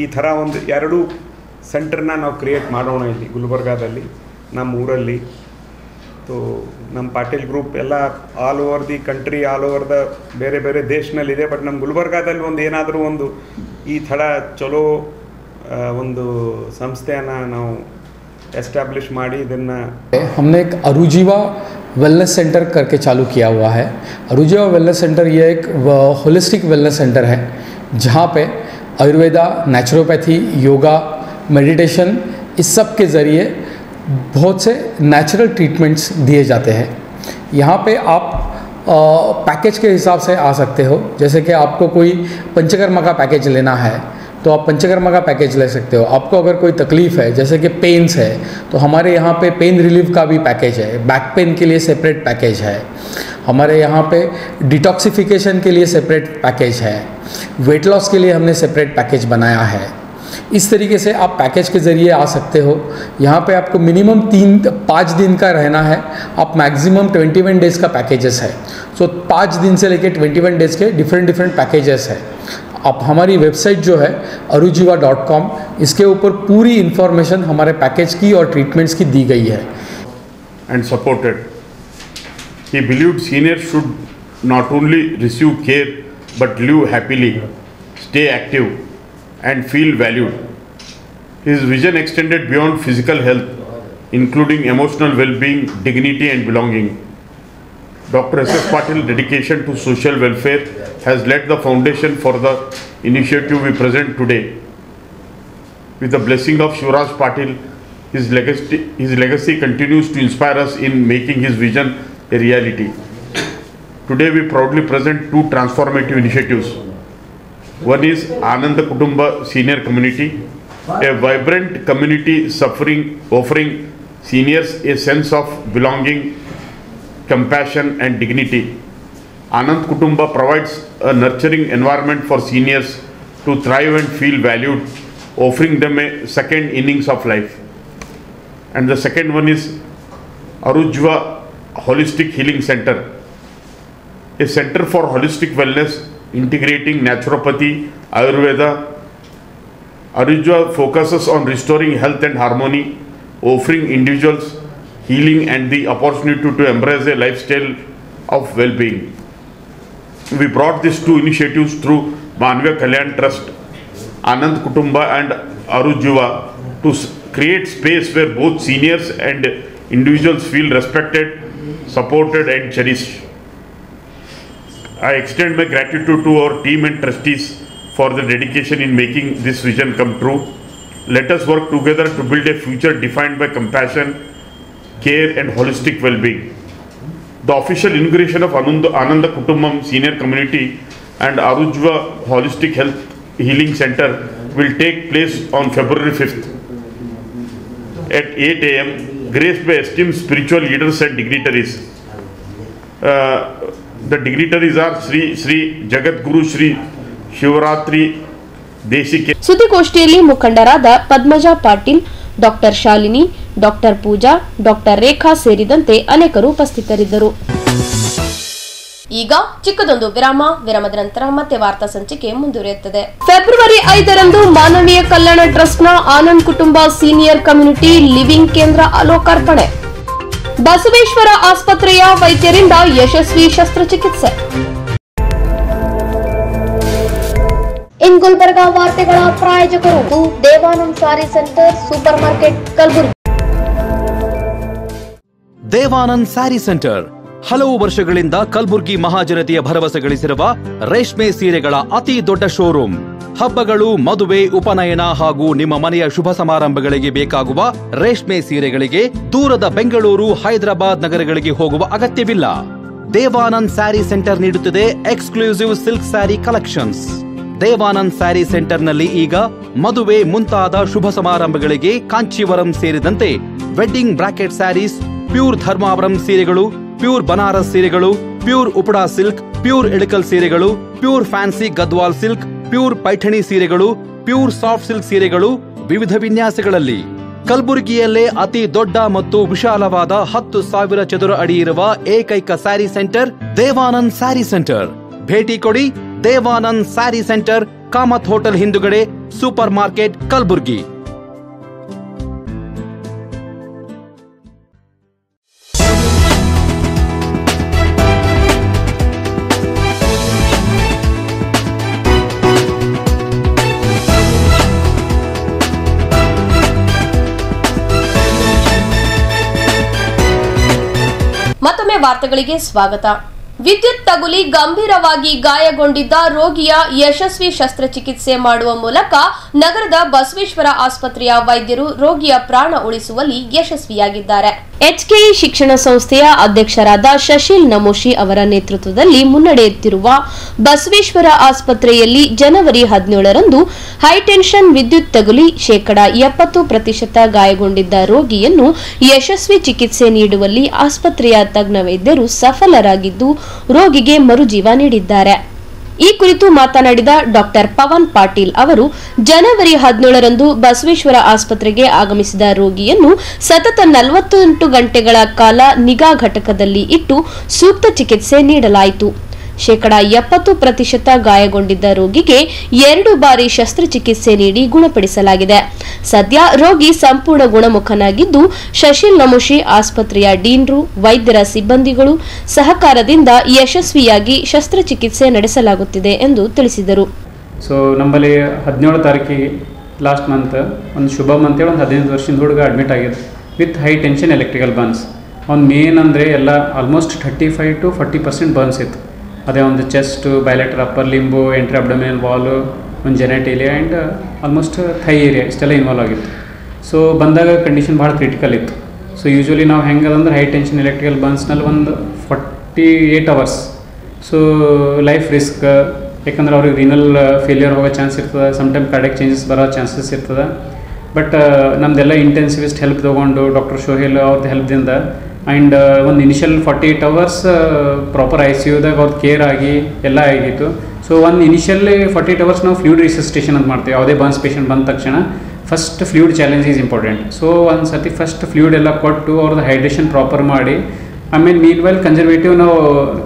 S8: ಈ ಥರ ಒಂದು 2 ಸೆಂಟರ್ನ ನಾವು ಕ್ರಿಯೇಟ್ ಮಾಡೋಣ ಇಲ್ಲಿ ಗುಲ್ಬರ್ಗಾದಲ್ಲಿ, ನಮ್ಮ ಊರಲ್ಲಿ. ಸೊ ನಮ್ಮ ಪಾಟೀಲ್ ಗ್ರೂಪ್ ಎಲ್ಲ all over the country, all over the ಬೇರೆ ಬೇರೆ ದೇಶನಲ್ಲಿದೆ. ಬಟ್ ನಮ್ಮ ಗುಲ್ಬರ್ಗಾದಲ್ಲಿ ಒಂದು ಏನಾದರೂ ಒಂದು ಈ ಥರ ಚಲೋ ಒಂದು ಸಂಸ್ಥೆಯನ್ನು ನಾವು एस्टैब्लिश माड़ी इधर
S9: हमने एक अरुजीवा वेलनेस सेंटर करके चालू किया हुआ है। अरुजीवा वेलनेस सेंटर ये एक होलिस्टिक वेलनेस सेंटर है जहाँ पे आयुर्वेदा, नेचुरोपैथी, योगा, मेडिटेशन इस सब के ज़रिए बहुत से नेचुरल ट्रीटमेंट्स दिए जाते हैं। यहाँ पे आप पैकेज के हिसाब से आ सकते हो। जैसे कि आपको कोई पंचकर्मा का पैकेज लेना है तो आप पंचकर्मा का पैकेज ले सकते हो। आपको अगर कोई तकलीफ़ है जैसे कि पेन्स है तो हमारे यहाँ पे पेन रिलीफ का भी पैकेज है। बैक पेन के लिए सेपरेट पैकेज है। हमारे यहाँ पे डिटॉक्सिफिकेशन के लिए सेपरेट पैकेज है। वेट लॉस के लिए हमने सेपरेट पैकेज बनाया है। इस तरीके से आप पैकेज के ज़रिए आ सकते हो। यहाँ पे आपको मिनिमम 3-5 दिन का रहना है। आप मैक्सिमम 21 डेज़ का पैकेजेस है। सो 5 दिन से लेकर 21 डेज़ के डिफरेंट पैकेजेस है। आप हमारी वेबसाइट जो है arujiva.com, इसके ऊपर पूरी इन्फॉर्मेशन हमारे पैकेज की और ट्रीटमेंट्स की दी गई है।
S10: And supported. He believed seniors should not only receive care but live happily, stay active and feel valued. His vision extended beyond physical health, including emotional well-being, dignity and belonging. Dr. S.S. Patil's dedication to social welfare has laid the foundation for the initiative we present today. With the blessing of Shivraj Patil, his legacy continues to inspire us in making his vision a reality. Today we proudly present 2 transformative initiatives. One is Ananda Kutumba Senior Community, a vibrant community offering seniors a sense of belonging, compassion and dignity. Anand Kutumba provides a nurturing environment for seniors to thrive and feel valued, offering them a second innings of life. And the second one is Arujiva Holistic Healing Center, a center for holistic wellness integrating naturopathy, Ayurveda. Arujiva focuses on restoring health and harmony, offering individuals healing and the opportunity to embrace a lifestyle of well-being. We brought these 2 initiatives through Manavya Kalyan Trust, Anand Kutumba and Arujiva to create space where both seniors and individuals feel respected, supported and cherished. I extend my gratitude to our team and trustees for the dedication in making this vision come true. Let us work together to build a future defined by compassion, care and holistic well-being. The official inauguration of Ananda Kutumbam Senior Community and Arujiva Holistic Health Healing Center will take place on February 5th at 8 a.m. graced by esteemed spiritual leaders and dignitaries. The dignitaries are Sri Jagat Guru Sri Shivratri Deshike.
S1: ಸುದ್ದಿಗೋಷ್ಠಿಯಲ್ಲಿ ಮುಖಂಡರಾದ Padmaja Patil, doctor Shalini, doctor ಪೂಜಾ, doctor ರೇಖಾ ಸೇರಿದಂತೆ ಅನೇಕರು ಉಪಸ್ಥಿತರಿದ್ದರು. ಈಗ ಚಿಕ್ಕದೊಂದು ವಿರಾಮದ ನಂತರ ಮತ್ತೆ ವಾರ್ತಾ ಸಂಚಿಕೆ ಮುಂದುವರಿಯುತ್ತದೆ. ಫೆಬ್ರವರಿ 5ರಂದು ಮಾನವೀಯ ಕಲ್ಯಾಣ ಟ್ರಸ್ಟ್ನ ಆನಂದ್ ಕುಟುಂಬ ಸೀನಿಯರ್ ಕಮ್ಯುನಿಟಿ ಲಿವಿಂಗ್ ಕೇಂದ್ರ ಲೋಕಾರ್ಪಣೆ. ಬಸವೇಶ್ವರ ಆಸ್ಪತ್ರೆಯ ವೈದ್ಯರಿಂದ ಯಶಸ್ವಿ ಶಸ್ತ್ರಚಿಕಿತ್ಸೆ. ಇನ್ ಗುಲ್ಬರ್ಗಾ ವಾರ್ತೆಗಳ ಪ್ರಾಯೋಜಕರು Devanand sari centre, super market, Kalaburagi.
S2: Devanand sari centre ಹಲವು ವರ್ಷಗಳಿಂದ ಕಲಬುರ್ಗಿ ಮಹಾಜನತೆಯ ಭರವಸೆ ಗಳಿಸಿರುವ ರೇಷ್ಮೆ ಸೀರೆಗಳ ಅತಿ ದೊಡ್ಡ ಶೋರೂಮ್. ಹಬ್ಬಗಳು, ಮದುವೆ, ಉಪನಯನ ಹಾಗೂ ನಿಮ್ಮ ಮನೆಯ ಶುಭ ಸಮಾರಂಭಗಳಿಗೆ ಬೇಕಾಗುವ ರೇಷ್ಮೆ ಸೀರೆಗಳಿಗೆ ದೂರದ ಬೆಂಗಳೂರು, ಹೈದರಾಬಾದ್ ನಗರಗಳಿಗೆ ಹೋಗುವ ಅಗತ್ಯವಿಲ್ಲ. ದೇವಾನಂದ್ ಸ್ಯಾರಿ ಸೆಂಟರ್ ನೀಡುತ್ತಿದೆ exclusive silk sari collections. Devanand sari ಸೆಂಟರ್ನಲ್ಲಿ ಈಗ ಮದುವೆ ಮುಂತಾದ ಶುಭ ಸಮಾರಂಭಗಳಿಗೆ ಕಾಂಚೀವರಂ ಸೇರಿದಂತೆ wedding brocade saris, pure Dharmavaram ಸೀರೆಗಳು, ಪ್ಯೂರ್ ಬನಾರಸ್ ಸೀರೆಗಳು, pure Uppada silk, pure Ilkal ಸೀರೆಗಳು, pure fancy Gadwal silk, pure Paithani ಸೀರೆಗಳು, ಪ್ಯೂರ್ ಸಾಫ್ಟ್ ಸಿಲ್ಕ್ ಸೀರೆಗಳು ವಿವಿಧ ವಿನ್ಯಾಸಗಳಲ್ಲಿ. ಕಲಬುರಗಿಯಲ್ಲೇ ಅತಿ ದೊಡ್ಡ ಮತ್ತು ವಿಶಾಲವಾದ 10,000 ಚದುರ ಅಡಿ ಇರುವ ಏಕೈಕ ಸ್ಯಾರಿ ಸೆಂಟರ್ ದೇವಾನಂದ್ ಸ್ಯಾರಿ ಸೆಂಟರ್. ಭೇಟಿ ಕೊಡಿ ದೇವಾನಂದ್ ಸ್ಯಾರಿ ಸೆಂಟರ್, ಕಾಮತ್ ಹೋಟೆಲ್ ಹಿಂದುಗಡೆ, ಸೂಪರ್ ಮಾರ್ಕೆಟ್, ಕಲಬುರಗಿ.
S1: ಮತ್ತೊಮ್ಮೆ ವಾರ್ತೆಗಳಿಗೆ ಸ್ವಾಗತ. ವಿದ್ಯುತ್ ತಗುಲಿ ಗಂಭೀರವಾಗಿ ಗಾಯಗೊಂಡಿದ್ದ ರೋಗಿಯ ಯಶಸ್ವಿ ಶಸ್ತ್ರಚಿಕಿತ್ಸೆ ಮಾಡುವ ಮೂಲಕ ನಗರದ ಬಸವೇಶ್ವರ ಆಸ್ಪತ್ರೆಯ ವೈದ್ಯರು ರೋಗಿಯ ಪ್ರಾಣ ಉಳಿಸುವಲ್ಲಿ ಯಶಸ್ವಿಯಾಗಿದ್ದಾರೆ. ಎಚ್ಕೆಇ ಶಿಕ್ಷಣ ಸಂಸ್ಥೆಯ ಅಧ್ಯಕ್ಷರಾದ ಶಶಿಲ್ ನಮೋಶಿ ಅವರ ನೇತೃತ್ವದಲ್ಲಿ ಮುನ್ನಡೆಯುತ್ತಿರುವ ಬಸವೇಶ್ವರ ಆಸ್ಪತ್ರೆಯಲ್ಲಿ ಜನವರಿ 17ರಂದು ಹೈಟೆನ್ಷನ್ ವಿದ್ಯುತ್ ತಗುಲಿ 70% ಗಾಯಗೊಂಡಿದ್ದ ರೋಗಿಯನ್ನು ಯಶಸ್ವಿ ಚಿಕಿತ್ಸೆ ನೀಡುವಲ್ಲಿ ಆಸ್ಪತ್ರೆಯ ತಜ್ಞ ವೈದ್ಯರು ಸಫಲರಾಗಿದ್ದು ರೋಗಿಗೆ ಮರುಜೀವ ನೀಡಿದ್ದಾರೆ. ಈ ಕುರಿತು ಮಾತನಾಡಿದ ಡಾಕ್ಟರ್ ಪವನ್ ಪಾಟೀಲ್ ಅವರು, ಜನವರಿ 17ರಂದು ಬಸವೇಶ್ವರ ಆಸ್ಪತ್ರೆಗೆ ಆಗಮಿಸಿದ ರೋಗಿಯನ್ನು ಸತತ 48 ಗಂಟೆಗಳ ಕಾಲ ನಿಗಾ ಘಟಕದಲ್ಲಿ ಇಟ್ಟು ಸೂಕ್ತ ಚಿಕಿತ್ಸೆ ನೀಡಲಾಯಿತು. 70% ಗಾಯಗೊಂಡಿದ್ದ ರೋಗಿಗೆ 2 ಬಾರಿ ಶಸ್ತ್ರಚಿಕಿತ್ಸೆ ನೀಡಿ ಗುಣಪಡಿಸಲಾಗಿದೆ. ಸದ್ಯ ರೋಗಿ ಸಂಪೂರ್ಣ ಗುಣಮುಖನಾಗಿದ್ದು, ಶಶಿಲ್ ನಮೋಶಿ ಆಸ್ಪತ್ರೆಯ ಡೀನ್ರು, ವೈದ್ಯರ ಸಿಬ್ಬಂದಿಗಳು ಸಹಕಾರದಿಂದ ಯಶಸ್ವಿಯಾಗಿ ಶಸ್ತ್ರಚಿಕಿತ್ಸೆ ನಡೆಸಲಾಗುತ್ತಿದೆ ಎಂದು ತಿಳಿಸಿದರು.
S11: ಸೊ ನಮ್ಮಲ್ಲಿ 17 ತಾರೀಕಿಗೆ ಲಾಸ್ಟ್ ಮಂತ್ ಒಂದು ಶುಭಮ್ ಅಂತೇಳಿ ಒಂದು 15 ವರ್ಷದ ಹುಡುಗ ಅಡ್ಮಿಟ್ ಆಗಿದೆ with high tension electrical burns. ಅವ್ನು ಮೇನ್ ಅಂದರೆ ಎಲ್ಲ ಆಲ್ಮೋಸ್ಟ್ 35 to 40% ಬರ್ನ್ಸ್ ಇತ್ತು. ಅದೇ ಒಂದು chest, ಬೈಲೆಟರ್ upper ಲಿಂಬು, entry abdominal Vaalu, ಒಂದು ಜೆನೆಟೇಲಿಯಾ ಆ್ಯಂಡ್ ಆಲ್ಮೋಸ್ಟ್ ಥೈ ಏರಿಯಾ ಇಷ್ಟೆಲ್ಲ ಇನ್ವಾಲ್ವ್ ಆಗಿತ್ತು. ಸೊ ಬಂದಾಗ ಕಂಡೀಷನ್ ಭಾಳ ಕ್ರಿಟಿಕಲ್ ಇತ್ತು. ಸೊ ಯೂಶ್ವಲಿ ನಾವು ಹೆಂಗದಂದ್ರೆ ಹೈ ಟೆನ್ಷನ್ ಎಲೆಕ್ಟ್ರಿಕಲ್ ಬರ್ನ್ಸ್ನಲ್ಲಿ ಒಂದು 48 ಅವರ್ಸ್. ಸೊ ಲೈಫ್ ರಿಸ್ಕ್, ಯಾಕಂದ್ರೆ ಅವ್ರಿಗೆ ರೀನಲ್ ಫೇಲಿಯರ್ ಹೋಗೋ ಚಾನ್ಸ್ ಇರ್ತದೆ, ಸಮ್ಟೈಮ್ ಕಾರ್ಡಿಯಕ್ ಚೇಂಜಸ್ ಬರೋ ಚಾನ್ಸಸ್ ಇರ್ತದೆ. ಬಟ್ ನಮ್ಮದೆಲ್ಲ ಇಂಟೆನ್ಸಿವಿಸ್ಟ್ ಹೆಲ್ಪ್ ತೊಗೊಂಡು ಡಾಕ್ಟರ್ ಶೋಹೇಲ್ ಅವ್ರದ್ದು ಹೆಲ್ಪ್ದಿಂದ ಆ್ಯಂಡ್ ಒಂದು ಇನಿಷಿಯಲ್ 48 ಅವರ್ಸ್ ಪ್ರಾಪರ್ ICUದಾಗ ಅವ್ರದ್ದು ಕೇರ್ ಆಗಿ ಎಲ್ಲ ಆಗಿತ್ತು. ಸೊ ಒಂದು ಇನಿಷಿಯಲಿ 48 ಅವರ್ಸ್ ನಾವು ಫ್ಲೂಯಿಡ್ ರಿಸಸ್ಟೇಷನ್ ಅಂತ ಮಾಡ್ತೀವಿ. ಯಾವುದೇ ಬರ್ನ್ಸ್ ಪೇಷಂಟ್ ಬಂದ ತಕ್ಷಣ first fluid challenge is important. So ಒಂದು ಸರ್ತಿ ಫಸ್ಟ್ ಫ್ಲೂಯಿಡ್ ಎಲ್ಲ ಕೊಟ್ಟು ಅವ್ರದ್ದು ಹೈಡ್ರೇಷನ್ ಪ್ರಾಪರ್ ಮಾಡಿ, ಆಮೇಲೆ ಮೀನ್ ವೈಲ್ ಕನ್ಸರ್ವೇಟಿವ್ ನಾವು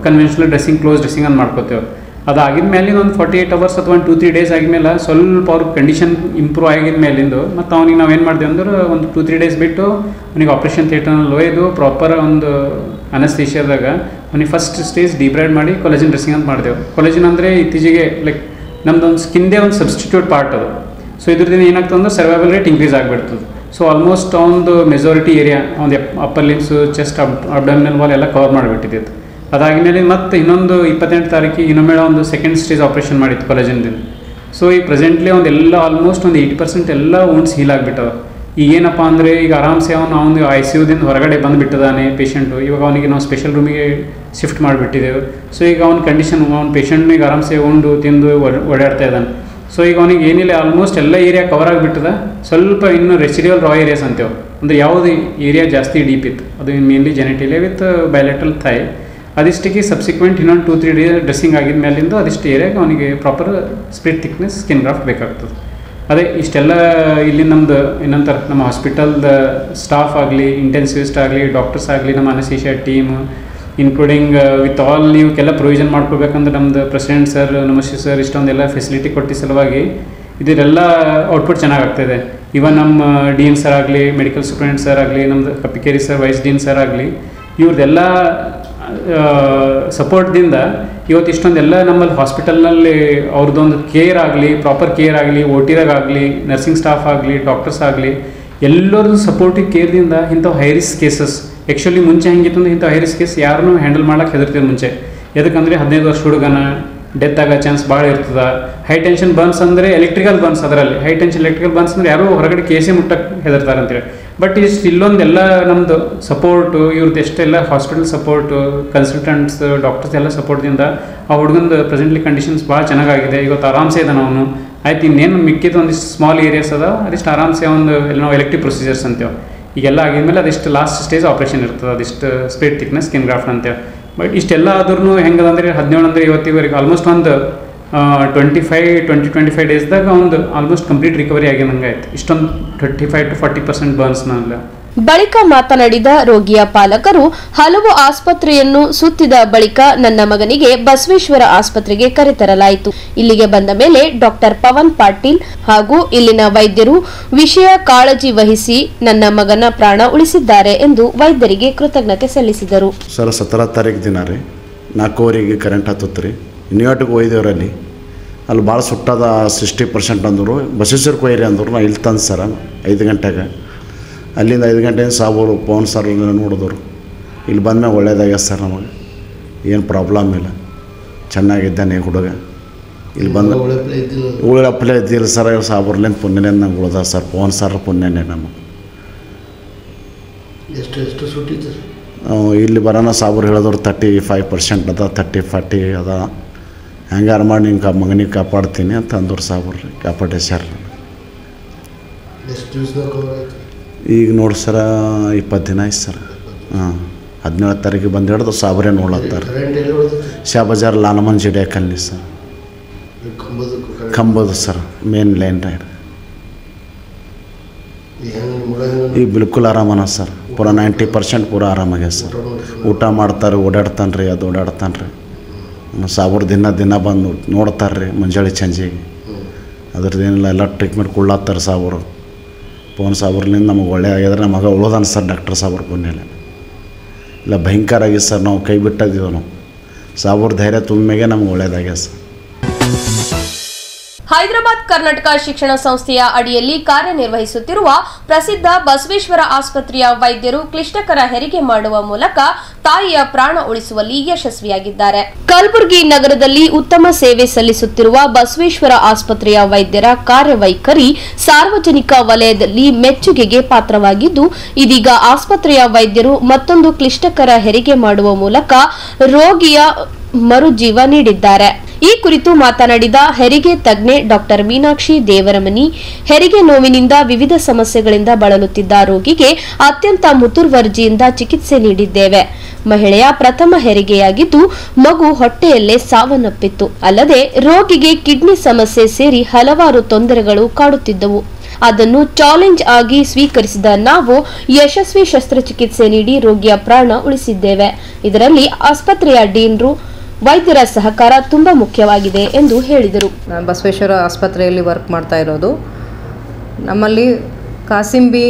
S11: ಕನ್ವೆನ್ಷನಲ್ ಡ್ರೆಸ್ಸಿಂಗ್, ಕ್ಲೋಸ್ ಡ್ರೆಸ್ಸಿಂಗ್ ಅಂತ ಮಾಡ್ಕೋತೇವೆ. ಅದಾಗಿದ ಮೇಲಿಂದ ಒಂದು 48 ಅವರ್ಸ್ ಅಥವಾ ಒಂದು 2-3 ಡೇಸ್ ಆಗಿದ್ಮೇಲೆ ಸ್ವಲ್ಪ ಅವ್ರ ಕಂಡೀಷನ್ ಇಂಪ್ರೂವ್ ಆಗಿದ ಮೇಲಿಂದು ಮತ್ತು ಅವ್ನಿಗೆ ನಾವು ಏನು ಮಾಡಿದೆವು ಅಂದ್ರೆ ಒಂದು 2-3 ಡೇಸ್ ಬಿಟ್ಟು ಅವನಿಗೆ ಆಪ್ರೇಷನ್ ಥಿಯೇಟರ್ನಲ್ಲಿ ಒಯ್ದು ಪ್ರಾಪರ್ ಒಂದು ಅನಸ್ತೇಷಿಯಾದಾಗ ಅವನಿಗೆ ಫಸ್ಟ್ ಸ್ಟೇಜ್ ಡಿಬ್ರೈಡ್ ಮಾಡಿ ಕೊಲೆಜಿನ್ ಡ್ರೆಸ್ಸಿಂಗ್ ಅಂತ ಮಾಡಿದೆವು. ಕೊಲೆಜಿನ್ ಅಂದರೆ ಇತ್ತೀಚೆಗೆ ಲೈಕ್ ನಮ್ದೊಂದು ಸ್ಕಿನ್ದೇ ಒಂದು ಸಬ್ಸ್ಟಿಟ್ಯೂಟ್ ಪಾರ್ಟ್ ಅದು. ಸೊ ಇದ್ರದಿಂದ ಏನಾಗ್ತದೆ ಅಂದ್ರೆ ಸರ್ವೈವಲ್ ರೇಟ್ ಇನ್ಕ್ರೀಸ್ ಆಗಿಬಿಡ್ತದೆ. ಸೊ ಆಲ್ಮೋಸ್ಟ್ ಒಂದು ಮೆಜಾರಿಟಿ ಏರಿಯಾ ಒಂದು upper limbs, chest, abdominal wall ಎಲ್ಲ ಕವರ್ ಮಾಡಿಬಿಟ್ಟಿದ್ದು. ಅದಾದಮೇಲೆ ಮತ್ತೆ ಇನ್ನೊಂದು 28 ತಾರೀಕಿಗೆ ಇನ್ನೊಮ್ಮೆ ಒಂದು ಸೆಕೆಂಡ್ ಸ್ಟೇಜ್ ಆಪ್ರೇಷನ್ ಮಾಡಿತ್ತು ಕೊಲೆಜನ್ದಿಂದ. ಸೊ ಈಗ ಪ್ರೆಸೆಂಟ್ಲಿ ಒಂದೆಲ್ಲ ಆಲ್ಮೋಸ್ಟ್ ಒಂದು 80% ಎಲ್ಲ ವುಂಡ್ಸ್ ಹೀಲ್ ಆಗಿಬಿಟ್ಟವ. ಈಗೇನಪ್ಪ ಅಂದರೆ ಈಗ ಆರಾಮ್ಸೆ ಅವನು ICUದಿಂದ ಹೊರಗಡೆ ಬಂದುಬಿಟ್ಟಿದ್ದಾನೆ ಪೇಷಂಟು. ಇವಾಗ ಅವನಿಗೆ ನಾವು ಸ್ಪೆಷಲ್ ರೂಮಿಗೆ ಶಿಫ್ಟ್ ಮಾಡಿಬಿಟ್ಟಿದ್ದೆವು. ಸೊ ಈಗ ಅವ್ನ ಕಂಡೀಷನ್, ಅವ್ನ ಪೇಷಂಟ್ನಿಗೆ ಆರಾಮ್ಸೆ ಉಂಡು ತಿಂದು ಓಡಾಡ್ತಾ ಇದ್ದಾನೆ. ಸೊ ಈಗ ಅವನಿಗೆ ಏನಿಲ್ಲ ಆಲ್ಮೋಸ್ಟ್ ಎಲ್ಲ ಏರಿಯಾ ಕವರ್ ಆಗಿಬಿಟ್ಟದ. ಸ್ವಲ್ಪ ಇನ್ನು ರೆಸಿಡಿಯಲ್ ರಾ ಏರಿಯಾಸ್ ಅಂತೇವೆ, ಅಂದರೆ ಯಾವುದು ಏರಿಯಾ ಜಾಸ್ತಿ ಡೀಪ್ ಇತ್ತು ಅದು mainly genitalia with bilateral thigh. ಅದಿಷ್ಟಕ್ಕೆ ಸಬ್ಸಿಕ್ವೆಂಟ್ ಇನ್ನೊಂದು 2-3 ಡೇ ಡ್ರೆಸ್ಸಿಂಗ್ ಆಗಿದ ಮೇಲಿಂದ ಅದಿಷ್ಟು ಏರಿಯಾಗೆ ಅವನಿಗೆ proper split thickness skin graft ಬೇಕಾಗ್ತದೆ. ಅದೇ ಇಷ್ಟೆಲ್ಲ ಇಲ್ಲಿ ನಮ್ಮದು ಏನಂತಾರೆ ನಮ್ಮ ಹಾಸ್ಪಿಟಲ್ದ ಸ್ಟಾಫ್ ಆಗಲಿ, ಇಂಟೆನ್ಸಿವಿಸ್ಟ್ ಆಗಲಿ, ಡಾಕ್ಟರ್ಸ್ ಆಗಲಿ, ನಮ್ಮ anaesthesia team including with all ಇವಕ್ಕೆಲ್ಲ ಪ್ರೊವಿಷನ್ ಮಾಡ್ಕೊಳ್ಬೇಕಂದ್ರೆ ನಮ್ಮದು ಪ್ರೆಸಿಡೆಂಟ್ ಸರ್, ನಮಸ್ತೆ ಸರ್ ಇಷ್ಟೊಂದೆಲ್ಲ ಫೆಸಿಲಿಟಿ ಕೊಟ್ಟ ಸಲುವಾಗಿ ಇದರೆಲ್ಲ ಔಟ್ಪುಟ್ ಚೆನ್ನಾಗಾಗ್ತಾಯಿದೆ. ಇವನ್ ನಮ್ಮ DN ಸರ್ ಆಗಲಿ, ಮೆಡಿಕಲ್ ಸೂಪರಿಂಟೆಂಡೆಂಟ್ ಸರ್ ಆಗಲಿ, ನಮ್ಮದು ಕಪಿಕೇರಿ ಸರ್, ವೈಸ್ ಡೀನ್ ಸರ್ ಆಗಲಿ, ಇವ್ರದ್ದೆಲ್ಲ ಸಪೋರ್ಟ್ದಿಂದ ಇವತ್ತು ಇಷ್ಟೊಂದೆಲ್ಲ ನಮ್ಮಲ್ಲಿ ಹಾಸ್ಪಿಟಲ್ನಲ್ಲಿ ಅವ್ರದ್ದೊಂದು ಕೇರ್ ಆಗಲಿ, ಪ್ರಾಪರ್ ಕೇರ್ ಆಗಲಿ, OTದಾಗ ಆಗಲಿ, ನರ್ಸಿಂಗ್ ಸ್ಟಾಫ್ ಆಗಲಿ, ಡಾಕ್ಟರ್ಸ್ ಆಗಲಿ, ಎಲ್ಲರದ್ದು ಸಪೋರ್ಟಿವ್ ಕೇರ್ದಿಂದ ಇಂಥವು ಹೈ ರಿಸ್ಕ್ ಕೇಸಸ್ ಆ್ಯಕ್ಚುಲಿ ಮುಂಚೆ ಹೆಂಗಿತ್ತು ಅಂದ್ರೆ ಇಂಥ ಹೈ ರಿಸ್ಕ್ ಕೇಸ್ ಯಾರನ್ನೂ ಹ್ಯಾಂಡಲ್ ಮಾಡೋಕ್ಕೆ ಹೆದರ್ತೀವಿ ಮುಂಚೆ. ಎದಕ್ಕಂದರೆ 15 ವರ್ಷ ಹುಡುಗನ ಡೆತ್ ಆಗೋ ಚಾನ್ಸ್ ಭಾಳ ಇರ್ತದೆ. ಹೈ ಟೆನ್ಷನ್ ಬರ್ನ್ಸ್ ಅಂದರೆ ಎಲೆಕ್ಟ್ರಿಕಲ್ ಬರ್ನ್ಸ್, ಅದರಲ್ಲಿ ಹೈ ಟೆನ್ಷನ್ ಎಲೆಕ್ಟ್ರಿಕಲ್ ಬರ್ನ್ಸ್ ಅಂದರೆ ಯಾರೂ ಹೊರಗಡೆ ಕೇಸೇ ಮುಟ್ಟಕ್ಕೆ ಹೆದರ್ತಾರೆ ಅಂತೇಳಿ. ಬಟ್ ಇಷ್ಟು ಇಲ್ಲೊಂದೆಲ್ಲ ನಮ್ಮದು ಸಪೋರ್ಟು ಇವ್ರದ್ದು ಎಷ್ಟೆಲ್ಲ ಹಾಸ್ಪಿಟಲ್ ಸಪೋರ್ಟು ಕನ್ಸಲ್ಟೆಂಟ್ಸ್ ಡಾಕ್ಟರ್ಸ್ ಎಲ್ಲ ಸಪೋರ್ಟ್ದಿಂದ ಆ ಹುಡುಗಂದು ಪ್ರೆಸೆಂಟ್ಲಿ ಕಂಡೀಷನ್ಸ್ ಭಾಳ ಚೆನ್ನಾಗಿದೆ. ಇವತ್ತು ಆರಾಮ್ಸೆ ಇದ್ದಾನೆ ಅವನು. ಆಯ್ತು, ಇನ್ನೇನು ಮಿಕ್ಕಿದ್ದು ಒಂದಿಷ್ಟು ಸ್ಮಾಲ್ ಏರಿಯಾಸ್ ಅದ, ಅದಿಷ್ಟು ಆರಾಮ್ಸೆ ಒಂದು ನಾವು ಎಲೆಕ್ಟಿವ್ ಪ್ರೊಸೀಜರ್ಸ್ ಅಂತೇವೆ. ಈಗೆಲ್ಲ ಆಗಿದ್ಮೇಲೆ ಅದಿಷ್ಟು ಲಾಸ್ಟ್ ಸ್ಟೇಜ್ ಆಪ್ರೇಷನ್ ಇರ್ತದೆ, ಅದಿಷ್ಟು ಸ್ಪ್ಲಿಟ್ ಥಿಕ್ನೆಸ್ ಸ್ಕಿನ್ ಗ್ರಾಫ್ಟ್ ಅಂತೇವೆ. ಬಟ್ ಇಷ್ಟೆಲ್ಲ ಆದ್ರೂ ಹೆಂಗದಂದ್ರೆ 17 ಅಂದರೆ ಇವತ್ತಿವರೆಗೆ ಆಲ್ಮೋಸ್ಟ್ ಒಂದು 25 ಡೇಸ್ದಾಗ ಒಂದು ಆಲ್ಮೋಸ್ಟ್ ಕಂಪ್ಲೀಟ್ ರಿಕವರಿ ಆಗಿದಂಗೆ ಆಯ್ತು. ಇಷ್ಟೊಂದು 35 to 40% ಬರ್ನ್ಸ್ನಲ್ಲ.
S1: ಬಳಿಕ ಮಾತನಾಡಿದ ರೋಗಿಯ ಪಾಲಕರು, ಹಲವು ಆಸ್ಪತ್ರೆಯನ್ನು ಸುತ್ತಿದ ಬಳಿಕ ನನ್ನ ಮಗನಿಗೆ ಬಸವೇಶ್ವರ ಆಸ್ಪತ್ರೆಗೆ ಕರೆತರಲಾಯಿತು. ಇಲ್ಲಿಗೆ ಬಂದ ಮೇಲೆ ಡಾಕ್ಟರ್ ಪವನ್ ಪಾಟೀಲ್ ಹಾಗೂ ಇಲ್ಲಿನ ವೈದ್ಯರು ವಿಷಯ ಕಾಳಜಿ ವಹಿಸಿ ನನ್ನ ಮಗನ ಪ್ರಾಣ ಉಳಿಸಿದ್ದಾರೆ ಎಂದು ವೈದ್ಯರಿಗೆ ಕೃತಜ್ಞತೆ ಸಲ್ಲಿಸಿದರು.
S12: ಸರ್ 17 ತಾರೀಕು ದಿನ ರೀ 4:00 ಕರೆಂಟ್ ಹತ್ತುತ್ತೆ ರೀ. ನ್ಯೂಯಾರ್ಟಿಗೆ ಒಯ್ದೇವ್ರಲ್ಲಿ ಅಲ್ಲಿ ಭಾಳ ಸುಟ್ಟದ 60% ಅಂದರು. ಬಸವೇಶ್ವರ ಕೊಯ್ರಿ ಅಂದರು. ನಾ ಇಲ್ಲಿ ತಂದು ಸರ 5 ಗಂಟೆಗೆ. ಅಲ್ಲಿಂದ 5 ಗಂಟೆಯಿಂದ ಸಾಬೋರು ಪವನ್ ಸರ್ ನೋಡಿದವರು. ಇಲ್ಲಿ ಬಂದ್ಮೇಲೆ ಒಳ್ಳೇದಾಗ್ಯದ ಸರ್, ನಮಗೆ ಏನು ಪ್ರಾಬ್ಲಮ್ ಇಲ್ಲ, ಚೆನ್ನಾಗಿದ್ದಾನೆ ಹುಡುಗ. ಇಲ್ಲಿ ಬಂದು ಉಳಪ್ಲೆ ಇದ್ದಿಲ್ಲ ಸರ್, ಸಾಬೋರ್ಲಿಂದ ಪುಣ್ಯನೇ ನಂಗೆ ಉಳ್ದ ಸರ್. ಪವನ್ ಸರ್ ಪುಣ್ಯನೇ ನಮಗೆ.
S13: ಎಷ್ಟು ಸುಟ್ಟಿತ್ತು
S12: ಇಲ್ಲಿ ಬರೋಣ ಸಾಬೋರು ಹೇಳಿದವ್ರು 35% ಅದ, 30-40 ಅದ. ಹೆಂಗಾರು ಮಾಡಿ ನಿಂಗೆ ಮಗನಿಗೆ ಕಾಪಾಡ್ತೀನಿ ಅಂತ ಅಂದವ್ರು ಸಾಬೋರು. ಕಾಪಾಡಿ ಸರ್. ಈಗ ನೋಡಿ ಸರ 20 ದಿನ ಆಯ್ತು ಸರ್. 17 ತಾರೀಕಿಗೆ ಬಂದು ಹಿಡ್ದು ಸಾಬ್ರೇ ನೋಡ್ಲತ್ತಾರೆ. ಶಾಬಜಾರ್ ಲಾಲಮನ್ ಜಿಡಿಯಾಕಲ್ಲಿ ಸರ್, ಕಂಬದು ಸರ್, ಮೇನ್ ಲೈನ್ ರೈಡ್. ಈಗ ಬಿಲ್ಕುಲ್ ಆರಾಮನ ಸರ್, ಪೂರ 90% ಪೂರ ಆರಾಮಾಗ್ಯ ಸರ್. ಊಟ ಮಾಡ್ತಾರೆ, ಓಡಾಡ್ತಾನೆ ರೀ, ಅದು ಓಡಾಡ್ತಾನೆ ರೀ. ಸಾಬ್ರು ದಿನ ಬಂದು ನೋಡ್ತಾರೆ ರೀ ಮುಂಜಾನೆ ಸಂಜೆಗೆ. ಅದ್ರದ್ದು ಏನಿಲ್ಲ, ಎಲ್ಲ ಟ್ರೀಟ್ಮೆಂಟ್ ಕೊಡ್ಲತ್ತಾರೆ ಸಾಬ್ರು. ಪವನ್ ಸಾಬ್ರಲಿಂದ ನಮಗೆ ಒಳ್ಳೆ ಆಗಿದ್ರೆ ನಮ್ಮ ಮಗ ಉಳೋದಾನ ಸರ್. ಡಾಕ್ಟರ್ ಸಾಬ್ರ ಪುಣ್ಯಲೆ ಇಲ್ಲ ಭಯಂಕರ ಆಗಿದೆ ಸರ್. ನಾವು ಕೈ ಬಿಟ್ಟಿದ್ದೀವಿ. ನಾವು ಸಾಬ್ರ ಧೈರ್ಯ ತುಂಬಿಗೆ ನಮ್ಗೆ ಒಳ್ಳೇದಾಗ್ಯ ಸರ್.
S1: ಹೈದರಾಬಾದ್ ಕರ್ನಾಟಕ ಶಿಕ್ಷಣ ಸಂಸ್ಥೆಯ ಅಡಿಯಲ್ಲಿ ಕಾರ್ಯನಿರ್ವಹಿಸುತ್ತಿರುವ ಪ್ರಸಿದ್ಧ ಬಸವೇಶ್ವರ ಆಸ್ಪತ್ರೆಯ ವೈದ್ಯರು ಕ್ಲಿಷ್ಟಕರ ಹೆರಿಗೆ ಮಾಡುವ ಮೂಲಕ ತಾಯಿಯ ಪ್ರಾಣ ಉಳಿಸುವಲ್ಲಿ ಯಶಸ್ವಿಯಾಗಿದ್ದಾರೆ. ಕಲಬುರಗಿ ನಗರದಲ್ಲಿ ಉತ್ತಮ ಸೇವೆ ಸಲ್ಲಿಸುತ್ತಿರುವ ಬಸವೇಶ್ವರ ಆಸ್ಪತ್ರೆಯ ವೈದ್ಯರ ಕಾರ್ಯವೈಖರಿ ಸಾರ್ವಜನಿಕ ವಲಯದಲ್ಲಿ ಮೆಚ್ಚುಗೆಗೆ ಪಾತ್ರವಾಗಿದ್ದು, ಇದೀಗ ಆಸ್ಪತ್ರೆಯ ವೈದ್ಯರು ಮತ್ತೊಂದು ಕ್ಲಿಷ್ಟಕರ ಹೆರಿಗೆ ಮಾಡುವ ಮೂಲಕ ರೋಗಿಯ ಮರುಜೀವ ನೀಡಿದ್ದಾರೆ. ಈ ಕುರಿತು ಮಾತನಾಡಿದ ಹೆರಿಗೆ ತಜ್ಞೆ ಡಾಕ್ಟರ್ ಮೀನಾಕ್ಷಿ ದೇವರಮನಿ, ಹೆರಿಗೆ ನೋವಿನಿಂದ ವಿವಿಧ ಸಮಸ್ಯೆಗಳಿಂದ ಬಳಲುತ್ತಿದ್ದ ರೋಗಿಗೆ ಅತ್ಯಂತ ಮುತುರ್ವರ್ಜಿಯಿಂದ ಚಿಕಿತ್ಸೆ ನೀಡಿದ್ದೇವೆ. ಮಹಿಳೆಯ ಪ್ರಥಮ ಹೆರಿಗೆಯಾಗಿದ್ದು ಮಗು ಹೊಟ್ಟೆಯಲ್ಲೇ ಸಾವನ್ನಪ್ಪಿತ್ತು. ಅಲ್ಲದೆ ರೋಗಿಗೆ ಕಿಡ್ನಿ ಸಮಸ್ಯೆ ಸೇರಿ ಹಲವಾರು ತೊಂದರೆಗಳು ಕಾಡುತ್ತಿದ್ದವು. ಅದನ್ನು ಚಾಲೆಂಜ್ ಆಗಿ ಸ್ವೀಕರಿಸಿದ ನಾವು ಯಶಸ್ವಿ ಶಸ್ತ್ರಚಿಕಿತ್ಸೆ ನೀಡಿ ರೋಗಿಯ ಪ್ರಾಣ ಉಳಿಸಿದ್ದೇವೆ. ಇದರಲ್ಲಿ ಆಸ್ಪತ್ರೆಯ ಡೀನ್ರು ವೈದ್ಯರ ಸಹಕಾರ ತುಂಬಾ ಮುಖ್ಯವಾಗಿದೆ ಎಂದು ಹೇಳಿದರು.
S14: ನಾನು ಬಸವೇಶ್ವರ ಆಸ್ಪತ್ರೆಯಲ್ಲಿ ವರ್ಕ್ ಮಾಡ್ತಾ ಇರೋದು. ನಮ್ಮಲ್ಲಿ Kasim Bi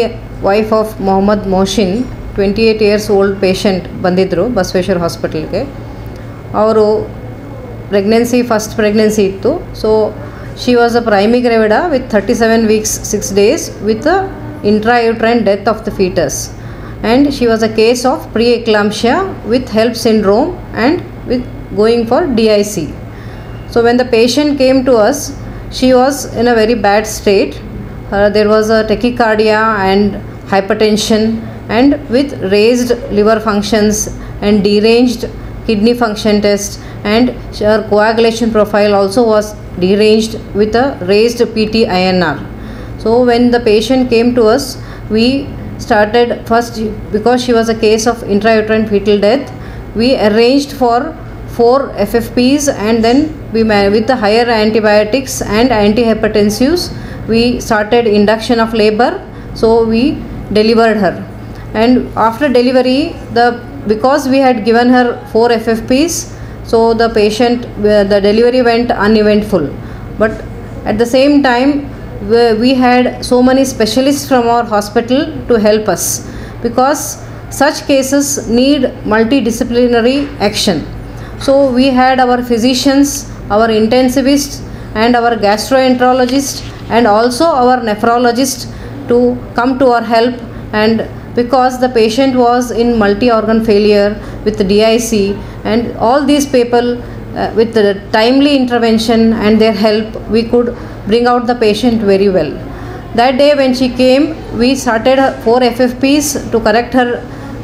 S14: wife of Mohammed Mohsin 28 years old patient ಬಂದಿದ್ದರು ಬಸವೇಶ್ವರ ಹಾಸ್ಪಿಟಲ್ಗೆ. ಅವರು ಫಸ್ಟ್ ಪ್ರೆಗ್ನೆನ್ಸಿ ಇತ್ತು. So she was a primigravida with 37 weeks 6 days with intrauterine death of the fetus, and she was a case of pre-eclampsia with HELLP syndrome and with going for DIC. So when the patient came to us, she was in a very bad state. There was a tachycardia and hypertension, and with raised liver functions and deranged kidney function test, and her coagulation profile also was deranged with a raised PT-INR. So when the patient came to us, we started first, because she was a case of intrauterine fetal death, we arranged for 4 FFPs, and then we with the higher antibiotics and antihypertensives we started induction of labor. So we delivered her, and after delivery, because we had given her 4 FFPs, so the patient, the delivery went uneventful. But at the same time, we had so many specialists from our hospital to help us, because such cases need multidisciplinary action. So we had our physicians, our intensivists, and our gastroenterologist, and also our nephrologist to come to our help. And because the patient was in multi-organ failure with DIC, and all these people with the timely intervention and their help, we could bring out the patient very well. That day when she came, we started her 4 FFPs to correct her